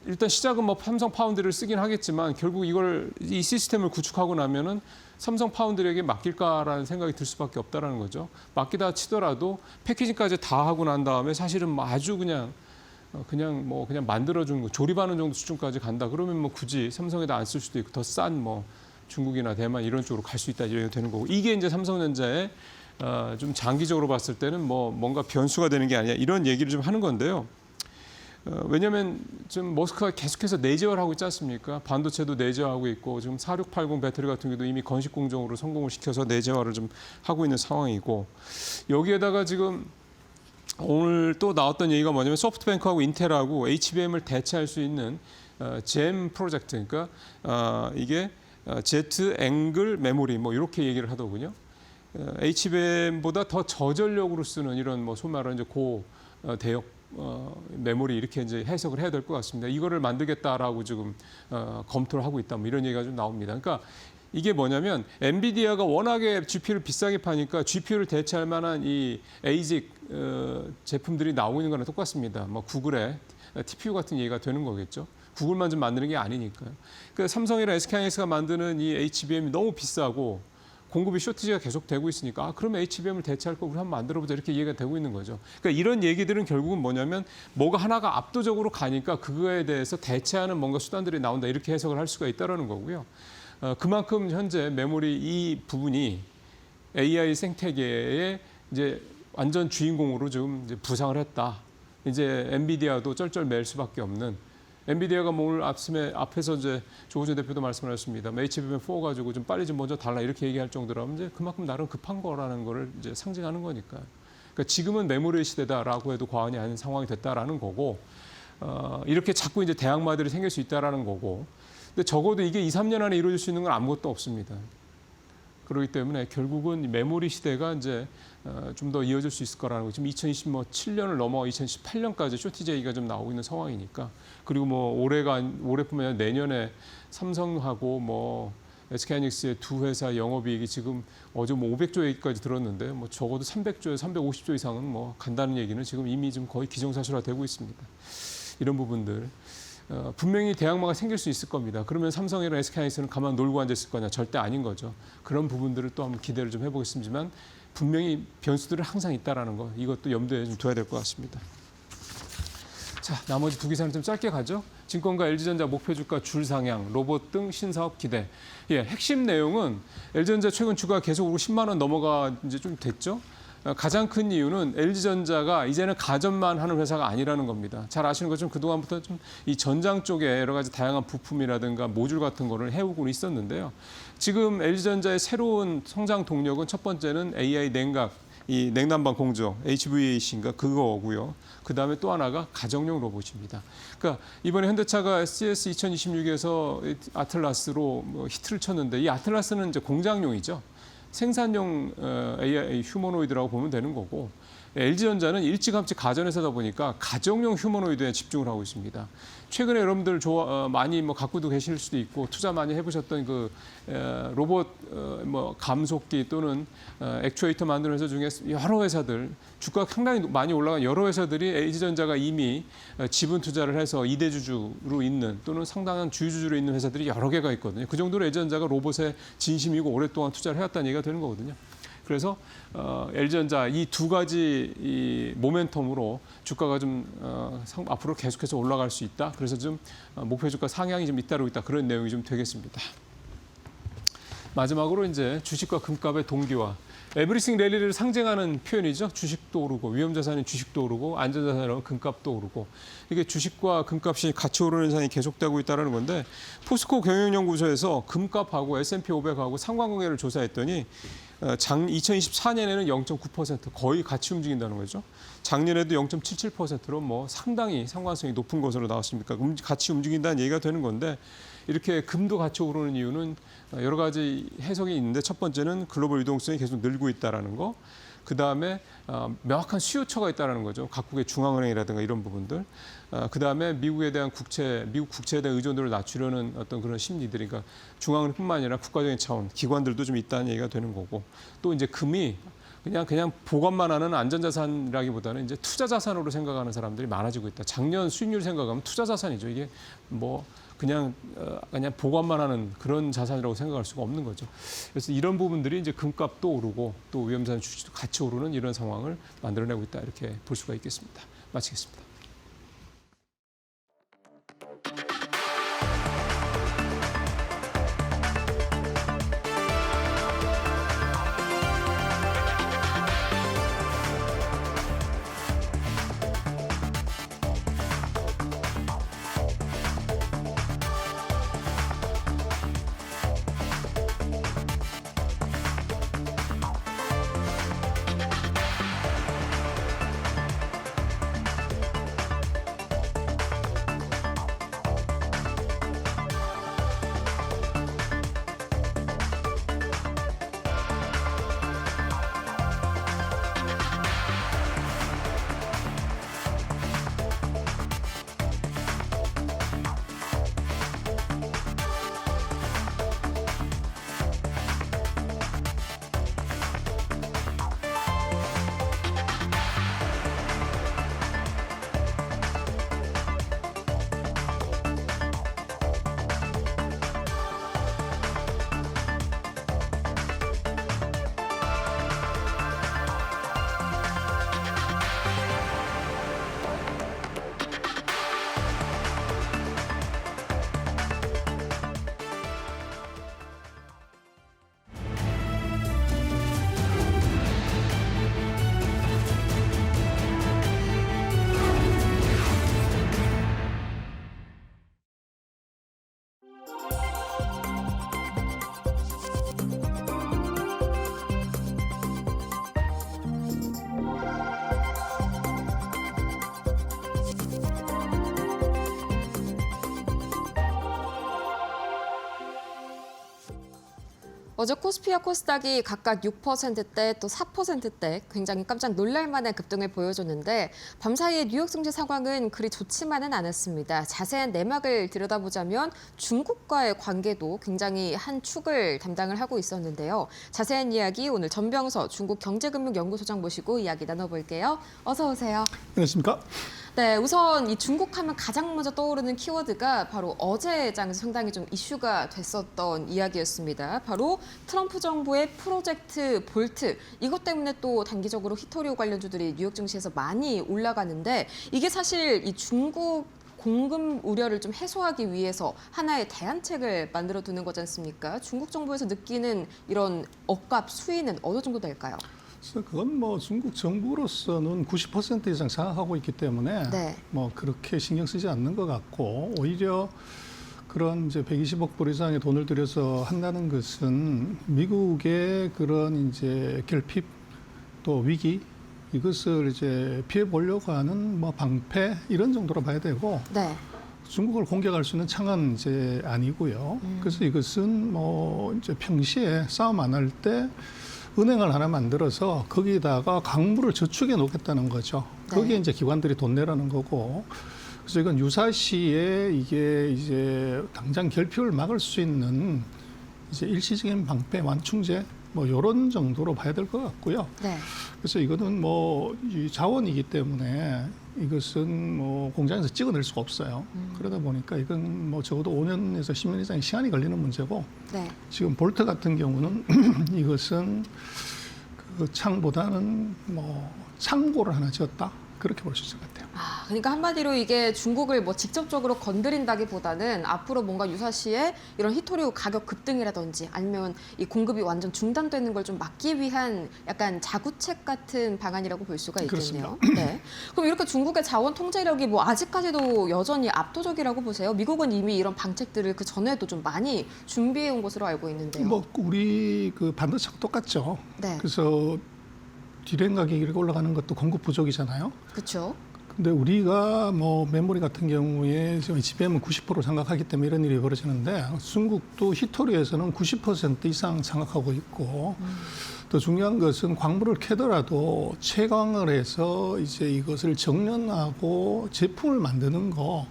일단 시작은 뭐 삼성 파운드리를 쓰긴 하겠지만 결국 이 시스템을 구축하고 나면은 삼성 파운드리에게 맡길까라는 생각이 들 수밖에 없다라는 거죠. 맡기다 치더라도 패키징까지 다 하고 난 다음에 사실은 뭐 아주 그냥 만들어주는 거, 조립하는 정도 수준까지 간다. 그러면 뭐 굳이 삼성에다 안 쓸 수도 있고 더 싼 뭐 중국이나 대만 이런 쪽으로 갈 수 있다 이렇게 되는 거고 이게 이제 삼성전자의 좀 장기적으로 봤을 때는 뭐 뭔가 변수가 되는 게 아니야 이런 얘기를 좀 하는 건데요. 왜냐하면 지금 머스크가 계속해서 내재화를 하고 있지 않습니까? 반도체도 내재화하고 있고 지금 4680 배터리 같은 경우도 이미 건식 공정으로 성공을 시켜서 내재화를 좀 하고 있는 상황이고 여기에다가 지금 오늘 또 나왔던 얘기가 뭐냐면 소프트뱅크하고 인텔하고 HBM을 대체할 수 있는 잼 프로젝트 그러니까 이게 Z 앵글 메모리 뭐 이렇게 얘기를 하더군요. HBM보다 더 저전력으로 쓰는 이런 뭐 소위 말하는 이제 대역 메모리 이렇게 이제 해석을 해야 될 것 같습니다. 이거를 만들겠다라고 지금 검토를 하고 있다. 뭐 이런 얘기가 좀 나옵니다. 그러니까 이게 뭐냐면 엔비디아가 워낙에 GPU를 비싸게 파니까 GPU를 대체할 만한 이 ASIC 제품들이 나오고 있는 거랑 똑같습니다. 뭐 구글의 TPU 같은 얘기가 되는 거겠죠. 구글만 좀 만드는 게 아니니까요. 그러니까 삼성이나 SK하이닉스가 만드는 이 HBM이 너무 비싸고 공급이 쇼티지가 계속 되고 있으니까 그러면 HBM을 대체할 거 우리 한번 만들어보자 이렇게 얘기가 되고 있는 거죠. 그러니까 이런 얘기들은 결국은 뭐냐면 뭐가 하나가 압도적으로 가니까 그거에 대해서 대체하는 뭔가 수단들이 나온다 이렇게 해석을 할 수가 있다라는 거고요. 그만큼 현재 메모리 이 부분이 AI 생태계의 이제 완전 주인공으로 지금 이제 부상을 했다. 이제 엔비디아도 쩔쩔맬 수밖에 없는. 엔비디아가 뭐 오늘 앞에서 이제 조호준 대표도 말씀하셨습니다. HBM4 가지고 좀 빨리 좀 먼저 달라 이렇게 얘기할 정도라면 이제 그만큼 나름 급한 거라는 거를 이제 상징하는 거니까요. 그러니까 지금은 메모리 시대다라고 해도 과언이 아닌 상황이 됐다라는 거고 이렇게 자꾸 이제 대항마들이 생길 수 있다라는 거고. 근데 적어도 이게 2, 3년 안에 이루어질 수 있는 건 아무것도 없습니다. 그렇기 때문에 결국은 메모리 시대가 이제 좀 더 이어질 수 있을 거라는 거. 지금 2027년을 넘어 2018년까지 쇼티지 얘기가 좀 나오고 있는 상황이니까. 그리고 뭐 올해뿐만 아니라 내년에 삼성하고 뭐 SK하이닉스의 두 회사 영업이익이 지금 어제 뭐 500조 얘기까지 들었는데 뭐 적어도 300조에 350조 이상은 뭐 간다는 얘기는 지금 이미 좀 거의 기정사실화되고 있습니다. 이런 부분들. 분명히 대항마가 생길 수 있을 겁니다. 그러면 삼성이나 SK하이닉스는 가만 놀고 앉아있을 거냐? 절대 아닌 거죠. 그런 부분들을 또 한번 기대를 좀 해보겠습니다만 분명히 변수들은 항상 있다라는 거 이것도 염두에 좀 둬야 될 것 같습니다. 자, 나머지 두 기사는 좀 짧게 가죠. 증권가 LG전자 목표 주가 줄 상향, 로봇 등 신사업 기대. 예, 핵심 내용은 LG전자 최근 주가 계속 오르고 10만 원 넘어가 이제 좀 됐죠. 가장 큰 이유는 LG전자가 이제는 가전만 하는 회사가 아니라는 겁니다. 잘 아시는 것처럼 그동안부터 좀 이 전장 쪽에 여러 가지 다양한 부품이라든가 모듈 같은 거를 해오고 있었는데요. 지금 LG전자의 새로운 성장 동력은 첫 번째는 AI 냉각, 이 냉난방 공조, HVAC인가 그거고요. 그다음에 또 하나가 가정용 로봇입니다. 그러니까 이번에 현대차가 CES 2026에서 아틀라스로 뭐 히트를 쳤는데 이 아틀라스는 이제 공장용이죠. 생산용 AI 휴머노이드라고 보면 되는 거고 LG전자는 일찌감치 가전회사다 보니까 가정용 휴머노이드에 집중을 하고 있습니다. 최근에 여러분들 많이 뭐 갖고도 계실 수도 있고 투자 많이 해보셨던 그 로봇 뭐 감속기 또는 액추에이터 만드는 회사 중에 여러 회사들 주가가 상당히 많이 올라간 여러 회사들이 LG전자가 이미 지분 투자를 해서 2대 주주로 있는 또는 상당한 주주로 있는 회사들이 여러 개가 있거든요. 그 정도로 LG전자가 로봇에 진심이고 오랫동안 투자를 해왔다는 얘기가 되는 거거든요. 그래서 LG전자 이 두 가지 이 모멘텀으로 주가가 좀 앞으로 계속해서 올라갈 수 있다. 그래서 좀 목표 주가 상향이 좀 잇따르고 있다. 그런 내용이 좀 되겠습니다. 마지막으로 이제 주식과 금값의 동기화. 에브리싱 랠리를 상징하는 표현이죠. 주식도 오르고 위험자산인 주식도 오르고 안전자산인 금값도 오르고 이게 주식과 금값이 같이 오르는 현상이 계속되고 있다는 건데 포스코 경영연구소에서 금값하고 S&P 500하고 상관관계를 조사했더니 2024년에는 0.9% 거의 같이 움직인다는 거죠. 작년에도 0.77%로 뭐 상당히 상관성이 높은 것으로 나왔습니까? 같이 움직인다는 얘기가 되는 건데 이렇게 금도 같이 오르는 이유는 여러 가지 해석이 있는데 첫 번째는 글로벌 유동성이 계속 늘고 있다는 거. 그다음에 명확한 수요처가 있다는 거죠. 각국의 중앙은행이라든가 이런 부분들. 그다음에 미국에 대한 미국 국채에 대한 의존도를 낮추려는 어떤 그런 심리들이 그러니까 중앙은행뿐만 아니라 국가적인 차원, 기관들도 좀 있다는 얘기가 되는 거고. 또 이제 금이 그냥 보관만 하는 안전자산이라기보다는 이제 투자자산으로 생각하는 사람들이 많아지고 있다. 작년 수익률 생각하면 투자자산이죠. 이게 뭐 그냥 보관만 하는 그런 자산이라고 생각할 수가 없는 거죠. 그래서 이런 부분들이 이제 금값도 오르고 또 위험자산 주식도 같이 오르는 이런 상황을 만들어내고 있다. 이렇게 볼 수가 있겠습니다. 마치겠습니다. 어제 코스피와 코스닥이 각각 6%대 또 4%대 굉장히 깜짝 놀랄 만한 급등을 보여줬는데 밤사이에 뉴욕 증시 상황은 그리 좋지만은 않았습니다. 자세한 내막을 들여다보자면 중국과의 관계도 굉장히 한 축을 담당을 하고 있었는데요. 자세한 이야기 오늘 전병서 중국경제금융연구소장 모시고 이야기 나눠볼게요. 어서 오세요. 안녕하십니까? 네, 우선 이 중국 하면 가장 먼저 떠오르는 키워드가 바로 어제 장에서 상당히 좀 이슈가 됐었던 이야기였습니다. 바로 트럼프 정부의 프로젝트 볼트. 이것 때문에 또 단기적으로 히토리오 관련주들이 뉴욕 증시에서 많이 올라가는데 이게 사실 이 중국 공급 우려를 좀 해소하기 위해서 하나의 대안책을 만들어 두는 거지 않습니까? 중국 정부에서 느끼는 이런 억압 수위는 어느 정도 될까요? 그래서 그건 뭐 중국 정부로서는 90% 이상 장악하고 있기 때문에 네. 뭐 그렇게 신경 쓰지 않는 것 같고 오히려 그런 이제 120억 불 이상의 돈을 들여서 한다는 것은 미국의 그런 이제 결핍 또 위기 이것을 이제 피해 보려고 하는 뭐 방패 이런 정도로 봐야 되고 네. 중국을 공격할 수 있는 창은 이제 아니고요. 그래서 이것은 뭐 이제 평시에 싸움 안 할 때 은행을 하나 만들어서 거기다가 강물을 저축해 놓겠다는 거죠. 네. 거기에 이제 기관들이 돈 내라는 거고. 그래서 이건 유사시에 이게 이제 당장 결핍을 막을 수 있는 이제 일시적인 방패 완충제 뭐 이런 정도로 봐야 될 것 같고요. 네. 그래서 이거는 뭐 이 자원이기 때문에 이것은 뭐 공장에서 찍어낼 수가 없어요. 그러다 보니까 이건 뭐 적어도 5년에서 10년 이상의 시간이 걸리는 문제고 네. 지금 볼트 같은 경우는 이것은 그 창보다는 뭐 창고를 하나 지었다 그렇게 볼 수 있을 것 같아요. 아, 그러니까 한마디로 이게 중국을 뭐 직접적으로 건드린다기보다는 앞으로 뭔가 유사시에 이런 히토류 가격 급등이라든지 아니면 이 공급이 완전 중단되는 걸 좀 막기 위한 약간 자구책 같은 방안이라고 볼 수가 있겠네요. 네. 그럼 이렇게 중국의 자원 통제력이 뭐 아직까지도 여전히 압도적이라고 보세요? 미국은 이미 이런 방책들을 그 전에도 좀 많이 준비해 온 것으로 알고 있는데요. 뭐 우리 그 반도체하고 똑같죠. 네. 그래서 디램 가격이 이렇게 올라가는 것도 공급 부족이잖아요. 그렇죠. 근데 우리가 뭐 메모리 같은 경우에 지금 HBM은 90% 장악하기 때문에 이런 일이 벌어지는데 중국도 히토류에서는 90% 이상 장악하고 있고 더 중요한 것은 광물을 캐더라도 채광을 해서 이제 이것을 정련하고 제품을 만드는 거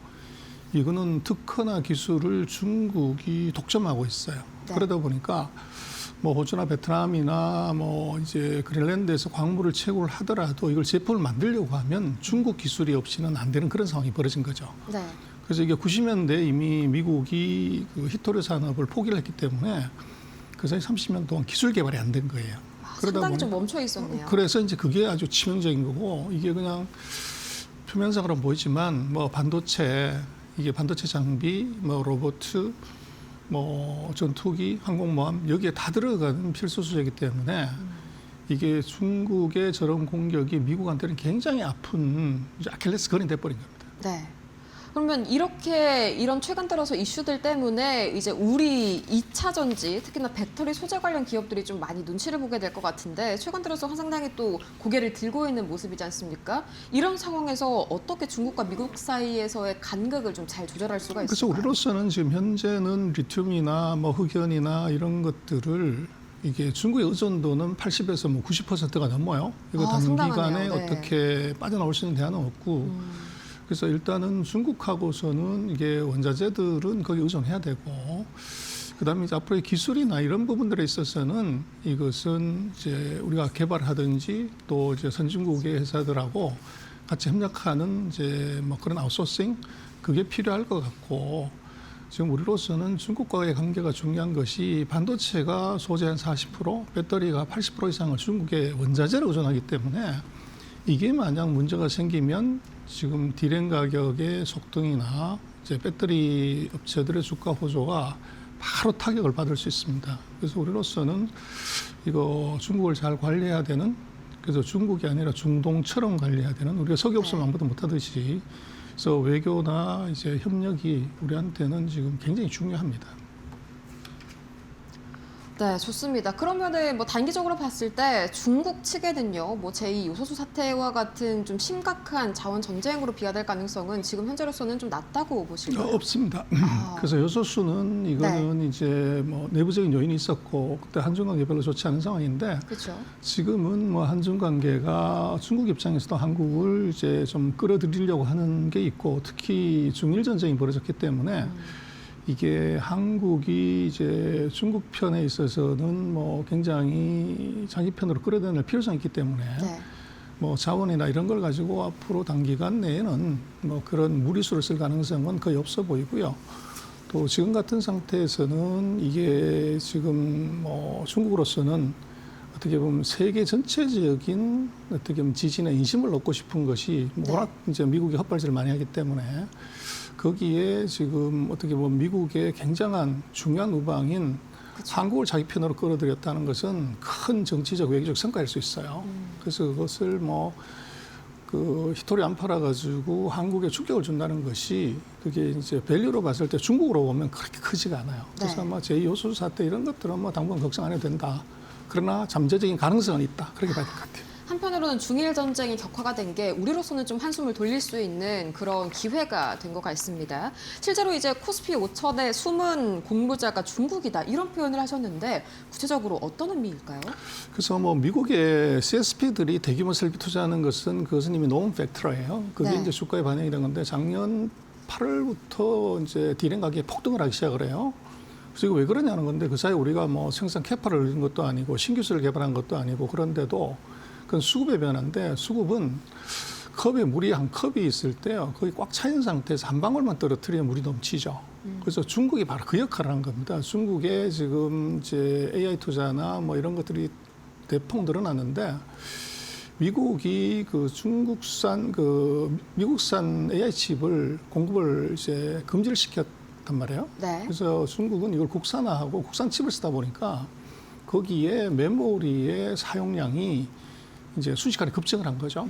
이거는 특허나 기술을 중국이 독점하고 있어요. 네. 그러다 보니까 뭐 호주나 베트남이나 뭐 이제 그린란드에서 광물을 채굴을 하더라도 이걸 제품을 만들려고 하면 중국 기술이 없이는 안 되는 그런 상황이 벌어진 거죠. 네. 그래서 이게 90년대 이미 미국이 그 히토류 산업을 포기를 했기 때문에 그 사이 30년 동안 기술 개발이 안 된 거예요. 아, 그러다 상당히 좀 보니 멈춰 있었네요. 그래서 이제 그게 아주 치명적인 거고 이게 그냥 표면상으로 보이지만 뭐 반도체 이게 반도체 장비 뭐 로봇 뭐 전투기, 항공모함 여기에 다 들어가는 필수 수재이기 때문에 이게 중국의 저런 공격이 미국한테는 굉장히 아픈 아킬레스건이 돼버린 겁니다. 네. 그러면 이렇게 이런 최근 들어서 이슈들 때문에 이제 우리 2차 전지, 특히나 배터리 소재 관련 기업들이 좀 많이 눈치를 보게 될 것 같은데 최근 들어서 상당히 또 고개를 들고 있는 모습이지 않습니까? 이런 상황에서 어떻게 중국과 미국 사이에서의 간극을 좀 잘 조절할 수가 그래서 있을까요? 우리로서는 지금 현재는 리튬이나 뭐 흑연이나 이런 것들을 이게 중국의 의존도는 80에서 뭐 90%가 넘어요. 이거 아, 단기간에 상당하네요. 네. 어떻게 빠져나올 수 있는 대안은 없고 그래서 일단은 중국하고서는 이게 원자재들은 거기 의존해야 되고 그다음에 이제 앞으로의 기술이나 이런 부분들에 있어서는 이것은 이제 우리가 개발하든지 또 이제 선진국의 회사들하고 같이 협력하는 이제 뭐 그런 아웃소싱 그게 필요할 것 같고 지금 우리로서는 중국과의 관계가 중요한 것이 반도체가 소재 한 40%, 배터리가 80% 이상을 중국의 원자재를 의존하기 때문에 이게 만약 문제가 생기면 지금 디램 가격의 속등이나 이제 배터리 업체들의 주가 호조가 바로 타격을 받을 수 있습니다. 그래서 우리로서는 이거 중국을 잘 관리해야 되는 그래서 중국이 아니라 중동처럼 관리해야 되는 우리가 석유 없으면 아무도 못하듯이 그래서 외교나 이제 협력이 우리한테는 지금 굉장히 중요합니다. 네, 좋습니다. 그러면은 뭐 단기적으로 봤을 때 중국 측에는요, 뭐 제2 요소수 사태와 같은 좀 심각한 자원 전쟁으로 비화될 가능성은 지금 현재로서는 좀 낮다고 보실까요? 없습니다. 아. 그래서 요소수는 이거는 이제 뭐 내부적인 요인이 있었고 그때 한중 관계 별로 좋지 않은 상황인데 그렇죠. 지금은 뭐 한중 관계가 중국 입장에서도 한국을 이제 좀 끌어들이려고 하는 게 있고 특히 중일 전쟁이 벌어졌기 때문에 이게 한국이 이제 중국 편에 있어서는 뭐 굉장히 자기 편으로 끌어들일 필요성이 있기 때문에 네. 뭐 자원이나 이런 걸 가지고 앞으로 단기간 내에는 뭐 그런 무리수를 쓸 가능성은 거의 없어 보이고요. 또 지금 같은 상태에서는 이게 지금 뭐 중국으로서는 어떻게 보면 세계 전체적인 어떻게 보면 지지나 인심을 얻고 싶은 것이 워낙 이제 미국이 헛발질을 많이 하기 때문에 거기에 지금 어떻게 보면 미국의 굉장한 중요한 우방인 그쵸. 한국을 자기 편으로 끌어들였다는 것은 큰 정치적 외교적 성과일 수 있어요. 그래서 그것을 뭐 그 히토리 안 팔아가지고 한국에 충격을 준다는 것이 그게 이제 밸류로 봤을 때 중국으로 보면 그렇게 크지가 않아요. 그래서 네. 아마 제2요소수 사태 이런 것들은 뭐 당분간 걱정 안 해도 된다. 그러나 잠재적인 가능성은 있다. 그렇게 봐야 될 것 같아요. 한편으로는 중일 전쟁이 격화가 된 게 우리로서는 좀 한숨을 돌릴 수 있는 그런 기회가 된 것 같습니다. 실제로 이제 코스피 5천의 숨은 공모자가 중국이다 이런 표현을 하셨는데 구체적으로 어떤 의미일까요? 그래서 뭐 미국의 CSP들이 대규모 설비 투자하는 것은 그것은 이미 known factor예요. 그게 네. 이제 주가에 반영이 된 건데 작년 8월부터 이제 디램 가격이 폭등을 하기 시작을 해요. 그래서 이거 왜 그러냐는 건데 그 사이 우리가 뭐 생산 캐파를 늘린 것도 아니고 신기술을 개발한 것도 아니고 그런데도 그건 수급의 변화인데 수급은 컵에 물이 한 컵이 있을 때요. 거의 꽉 차 있는 상태에서 한 방울만 떨어뜨리면 물이 넘치죠. 그래서 중국이 바로 그 역할을 한 겁니다. 중국의 지금 이제 AI 투자나 뭐 이런 것들이 대폭 늘어났는데 미국이 그 미국산 AI 칩을 공급을 이제 금지를 시켰단 말이에요. 네. 그래서 중국은 이걸 국산화하고 국산 칩을 쓰다 보니까 거기에 메모리의 사용량이 이제 순식간에 급증을 한 거죠.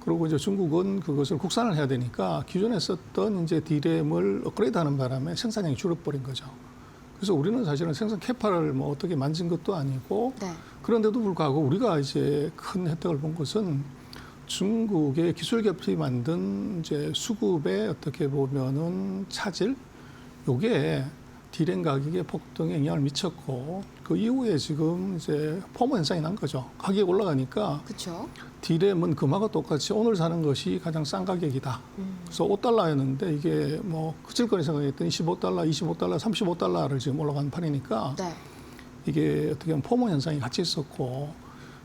그리고 이제 중국은 그것을 국산을 해야 되니까 기존에 썼던 이제 D램을 업그레이드하는 바람에 생산량이 줄어버린 거죠. 그래서 우리는 사실은 생산 캐파를 뭐 어떻게 만진 것도 아니고 네. 그런데도 불구하고 우리가 이제 큰 혜택을 본 것은 중국의 기술 기업이 만든 이제 수급에 어떻게 보면은 차질, 요게 D램 가격의 폭등에 영향을 미쳤고 그 이후에 지금 이제 포모 현상이 난 거죠. 가격이 올라가니까 그렇죠. D램은 금하고 똑같이 오늘 사는 것이 가장 싼 가격이다. 그래서 5달러였는데 이게 뭐 그칠 거리 생각했더니 15달러, 25달러, 35달러를 지금 올라간 판이니까 네. 이게 어떻게 보면 포모 현상이 같이 있었고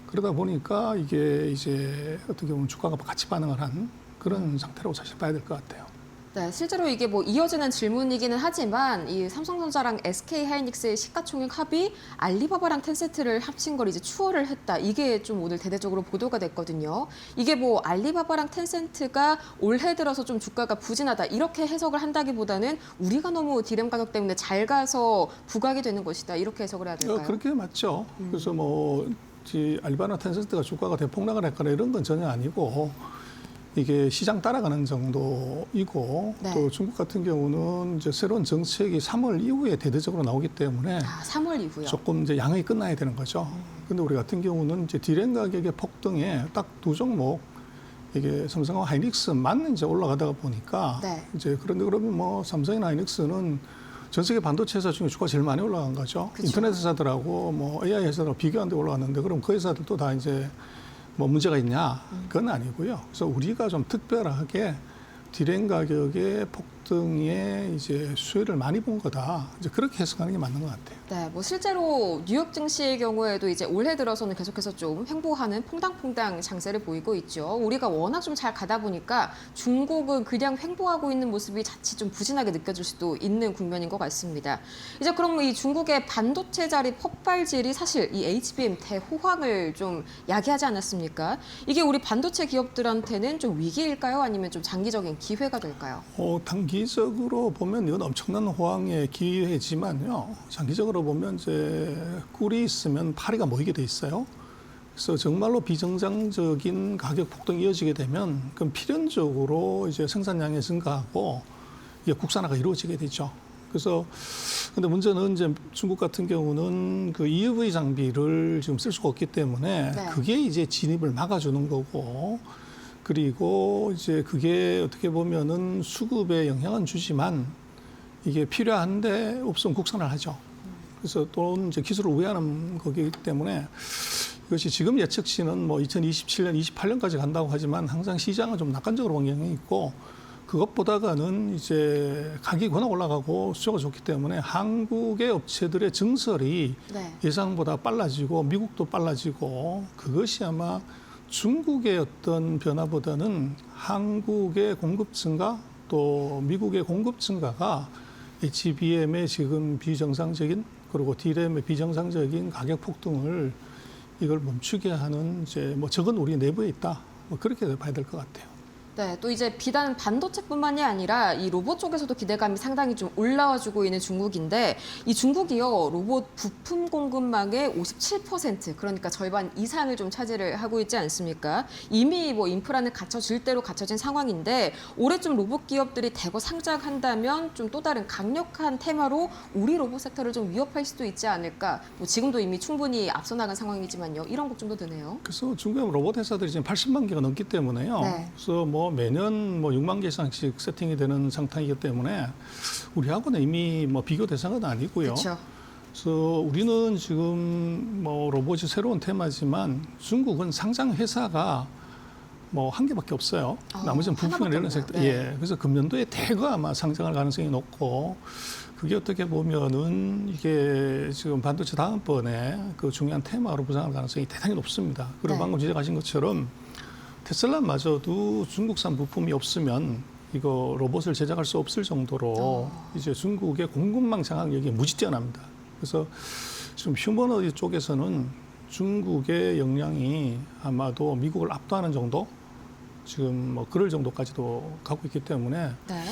그러다 보니까 이게 이제 어떻게 보면 주가가 같이 반응을 한 그런 상태라고 사실 봐야 될 것 같아요. 네, 실제로 이게 뭐 이어지는 질문이기는 하지만 이 삼성전자랑 SK하이닉스의 시가총액 합이 알리바바랑 텐센트를 합친 걸 이제 추월을 했다. 이게 좀 오늘 대대적으로 보도가 됐거든요. 이게 뭐 알리바바랑 텐센트가 올해 들어서 좀 주가가 부진하다 이렇게 해석을 한다기보다는 우리가 너무 D램 가격 때문에 잘 가서 부각이 되는 것이다. 이렇게 해석을 해야 될까요? 그렇게 맞죠. 그래서 뭐 알리바바나 텐센트가 주가가 대폭락을 했거나 이런 건 전혀 아니고 이게 시장 따라가는 정도이고 네. 또 중국 같은 경우는 이제 새로운 정책이 3월 이후에 대대적으로 나오기 때문에 3월 이후요. 조금 이제 양이 끝나야 되는 거죠. 근데 우리 같은 경우는 이제 D램 가격의 폭등에 딱 두 종목 이게 삼성과 하이닉스만 이제 올라가다가 보니까 네. 이제 그런데 그러면 뭐 삼성이나 하이닉스는 전 세계 반도체 회사 중에 주가 제일 많이 올라간 거죠. 그쵸. 인터넷 회사들하고 뭐 AI 회사들하고 비교하는데 올라갔는데 그럼 그 회사들도 다 이제 뭐 문제가 있냐? 그건 아니고요. 그래서 우리가 좀 특별하게 D램 가격의 폭등에 이제 수혜를 많이 본 거다. 이제 그렇게 해석하는 게 맞는 것 같아요. 네, 뭐 실제로 뉴욕 증시의 경우에도 이제 올해 들어서는 계속해서 좀 횡보하는 퐁당퐁당 장세를 보이고 있죠. 우리가 워낙 좀 잘 가다 보니까 중국은 그냥 횡보하고 있는 모습이 자칫 좀 부진하게 느껴질 수도 있는 국면인 것 같습니다. 이제 그럼 이 중국의 반도체 자리 폭발질이 사실 이 HBM 대호황을 좀 야기하지 않았습니까? 이게 우리 반도체 기업들한테는 좀 위기일까요? 아니면 좀 장기적인 기회가 될까요? 단기적으로 보면 이건 엄청난 호황의 기회지만요. 장기적으로 보면 이제 꿀이 있으면 파리가 모이게 돼 있어요. 그래서 정말로 비정상적인 가격 폭등이 이어지게 되면 그럼 필연적으로 이제 생산량이 증가하고 이게 국산화가 이루어지게 되죠. 그래서 근데 문제는 이제 중국 같은 경우는 그 EUV 장비를 지금 쓸 수가 없기 때문에 네. 그게 이제 진입을 막아주는 거고 그리고 이제 그게 어떻게 보면은 수급에 영향은 주지만 이게 필요한데 없으면 국산을 하죠. 그래서 또 이제 기술을 우회하는 거기 때문에 이것이 지금 예측치는 뭐 2027년, 28년까지 간다고 하지만 항상 시장은 좀 낙관적으로 본 경향이 있고 그것보다가는 이제 가격이 워낙 올라가고 수요가 좋기 때문에 한국의 업체들의 증설이 네. 예상보다 빨라지고 미국도 빨라지고 그것이 아마 중국의 어떤 변화보다는 한국의 공급 증가 또 미국의 공급 증가가 HBM의 지금 비정상적인 그리고 D램의 비정상적인 가격 폭등을 이걸 멈추게 하는 이제 뭐 적은 우리 내부에 있다. 뭐 그렇게 봐야 될 것 같아요. 네, 또 이제 비단 반도체뿐만이 아니라 이 로봇 쪽에서도 기대감이 상당히 좀 올라와주고 있는 중국인데 이 중국이요 로봇 부품 공급망의 57% 그러니까 절반 이상을 좀 차지를 하고 있지 않습니까? 이미 뭐 인프라는 갖춰질 대로 갖춰진 상황인데 올해 좀 로봇 기업들이 대거 상장한다면 좀 또 다른 강력한 테마로 우리 로봇 섹터를 좀 위협할 수도 있지 않을까? 뭐 지금도 이미 충분히 앞서 나간 상황이지만요 이런 걱정도 드네요. 그래서 중국 로봇 회사들이 지금 80만 개가 넘기 때문에요. 네. 그래서 뭐 매년 뭐 6만 개 이상씩 세팅이 되는 상황이기 때문에 우리하고는 이미 뭐 비교 대상은 아니고요. 그렇죠. 그래서 우리는 지금 뭐 로봇이 새로운 테마지만 중국은 상장 회사가 뭐 한 개밖에 없어요. 나머지는 부품이나 이런 하나밖에 섹터. 없네요. 예. 그래서 금년도에 대거 아마 상장할 가능성이 높고 그게 어떻게 보면은 이게 지금 반도체 다음번에 그 중요한 테마로 부상할 가능성이 대단히 높습니다. 그리고 네. 방금 지적하신 것처럼 테슬라마저도 중국산 부품이 없으면 이거 로봇을 제작할 수 없을 정도로 이제 중국의 공급망 장악력이 무지 뛰어납니다. 그래서 지금 휴머노디 쪽에서는 중국의 역량이 아마도 미국을 압도하는 정도, 지금 뭐 그럴 정도까지도 가고 있기 때문에 네.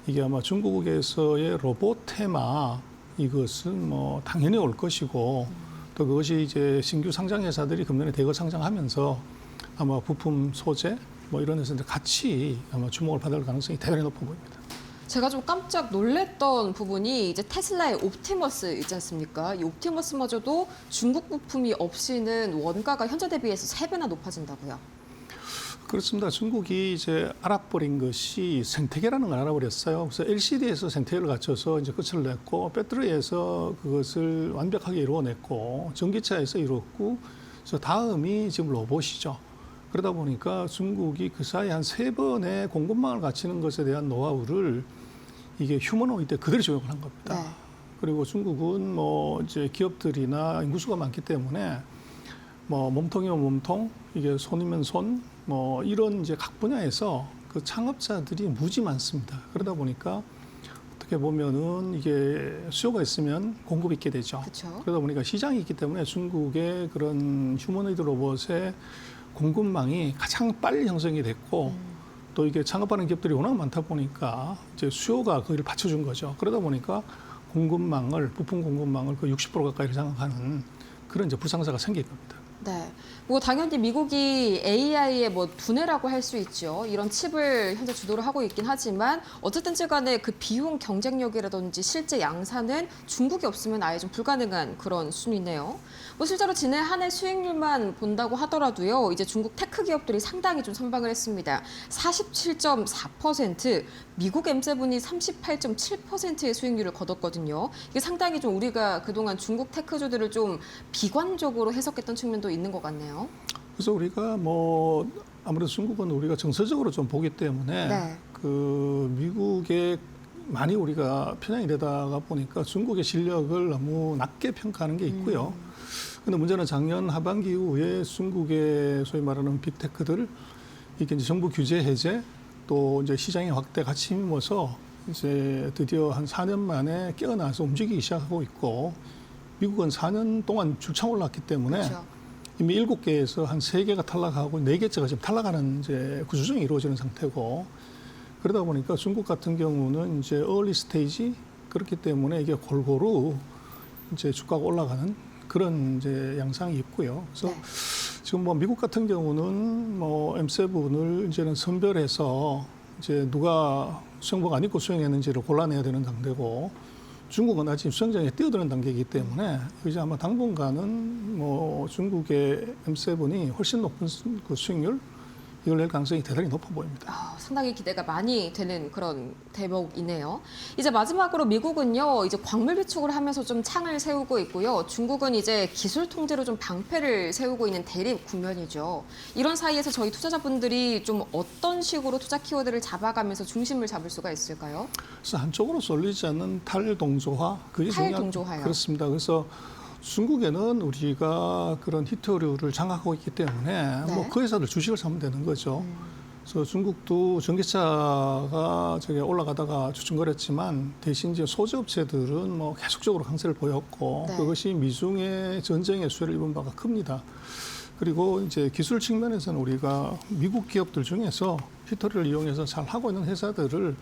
이게 아마 중국에서의 로봇 테마 이것은 뭐 당연히 올 것이고 또 그것이 이제 신규 상장 회사들이 금년에 대거 상장하면서 아마 부품 소재 뭐 이런 데서 이제 같이 아마 주목을 받을 가능성이 대단히 높아 보입니다. 제가 좀 깜짝 놀랐던 부분이 이제 테슬라의 옵티머스 있지 않습니까? 이 옵티머스마저도 중국 부품이 없이는 원가가 현재 대비해서 3배나 높아진다고요. 그렇습니다. 중국이 이제 알아버린 것이 생태계라는 걸 알아버렸어요. 그래서 LCD에서 생태계를 갖춰서 이제 끝을 냈고, 배터리에서 그것을 완벽하게 이루어냈고, 전기차에서 이루었고, 그래서 다음이 지금 로봇이죠. 그러다 보니까 중국이 그 사이 한 3번의 공급망을 갖추는 것에 대한 노하우를 이게 휴머노이드에 그대로 적용을 한 겁니다. 네. 그리고 중국은 뭐 이제 기업들이나 인구수가 많기 때문에 뭐 몸통이면 몸통, 이게 손이면 손, 뭐 이런 이제 각 분야에서 그 창업자들이 무지 많습니다. 그러다 보니까 어떻게 보면은 이게 수요가 있으면 공급이 있게 되죠. 그렇죠. 그러다 보니까 시장이 있기 때문에 중국의 그런 휴머노이드 로봇의 공급망이 가장 빨리 형성이 됐고 또 이게 창업하는 기업들이 워낙 많다 보니까 이제 수요가 그걸 받쳐준 거죠. 그러다 보니까 공급망을, 부품 공급망을 그 60% 가까이 장악하는 그런 이제 불상사가 생길 겁니다. 네. 뭐 당연히 미국이 AI의 뭐 두뇌라고 할 수 있죠. 이런 칩을 현재 주도를 하고 있긴 하지만 어쨌든지 간에 그 비용 경쟁력이라든지 실제 양산은 중국이 없으면 아예 좀 불가능한 그런 수준이네요. 뭐 실제로 지난 한 해 수익률만 본다고 하더라도요. 이제 중국 테크 기업들이 상당히 좀 선방을 했습니다. 47.4%, 미국 M7이 38.7%의 수익률을 거뒀거든요. 이게 상당히 좀 우리가 그동안 중국 테크주들을 좀 비관적으로 해석했던 측면도 있는 것 같네요. 그래서 우리가 뭐 아무래도 중국은 우리가 정서적으로 좀 보기 때문에 네. 그 미국에 많이 우리가 편향이 되다가 보니까 중국의 실력을 너무 낮게 평가하는 게 있고요. 근데 문제는 작년 하반기 이후에 중국의 소위 말하는 빅테크들 이게 이제 정부 규제 해제 또 이제 시장의 확대 같이 힘입어서 이제 드디어 한 4년 만에 깨어나서 움직이기 시작하고 있고 미국은 4년 동안 줄창 올랐기 때문에 그렇죠. 이미 7개에서 한 3개가 탈락하고 4개째가 지금 탈락하는 이제 구조정이 이루어지는 상태고 그러다 보니까 중국 같은 경우는 이제 early stage 그렇기 때문에 이게 골고루 이제 주가가 올라가는 그런 이제 양상이 있고요. 그래서 네. 지금 뭐 미국 같은 경우는 뭐 M7을 이제는 선별해서 이제 누가 수행복 안 입고 수행했는지를 골라내야 되는 단계고 중국은 아직 수영장에 뛰어드는 단계이기 때문에 이제 아마 당분간은 뭐 중국의 M7이 훨씬 높은 그 수익률 이걸 낼 가능성이 대단히 높아 보입니다. 상당히 기대가 많이 되는 그런 대목이네요. 이제 마지막으로 미국은요, 이제 광물 비축을 하면서 좀 창을 세우고 있고요. 중국은 이제 기술 통제로 좀 방패를 세우고 있는 대립 국면이죠. 이런 사이에서 저희 투자자분들이 좀 어떤 식으로 투자 키워드를 잡아가면서 중심을 잡을 수가 있을까요? 그래서 한쪽으로 쏠리지 않는 탈동조화 그게 탈동조화요. 그렇습니다. 그래서 중국에는 우리가 그런 히토류를 장악하고 있기 때문에 네. 뭐 그 회사들 주식을 사면 되는 거죠. 그래서 중국도 전기차가 저기 올라가다가 주춤거렸지만 대신 이제 소재업체들은 뭐 계속적으로 강세를 보였고 네. 그것이 미중의 전쟁의 수혜를 입은 바가 큽니다. 그리고 이제 기술 측면에서는 우리가 미국 기업들 중에서 히토류를 이용해서 잘 하고 있는 회사들을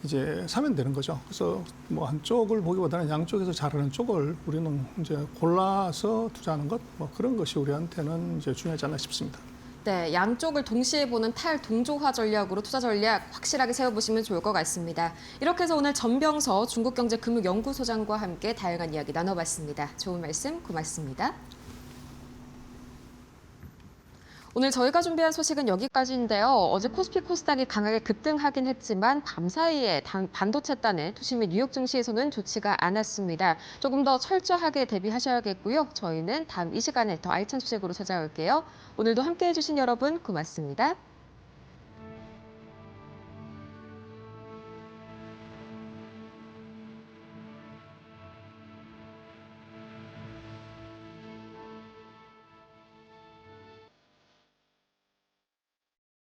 이제 사면 되는 거죠. 그래서 뭐 한쪽을 보기보다는 양쪽에서 잘하는 쪽을 우리는 이제 골라서 투자하는 것, 뭐 그런 것이 우리한테는 이제 중요하지 않나 싶습니다. 네, 양쪽을 동시에 보는 탈동조화 전략으로 투자 전략 확실하게 세워보시면 좋을 것 같습니다. 이렇게 해서 오늘 전병서 중국경제금융연구소장과 함께 다양한 이야기 나눠봤습니다. 좋은 말씀 고맙습니다. 오늘 저희가 준비한 소식은 여기까지인데요. 어제 코스피 코스닥이 강하게 급등하긴 했지만 밤사이에 반도체단의 투시 및 뉴욕 증시에서는 좋지가 않았습니다. 조금 더 철저하게 대비하셔야겠고요. 저희는 다음 이 시간에 더 알찬 소식으로 찾아올게요. 오늘도 함께해 주신 여러분 고맙습니다.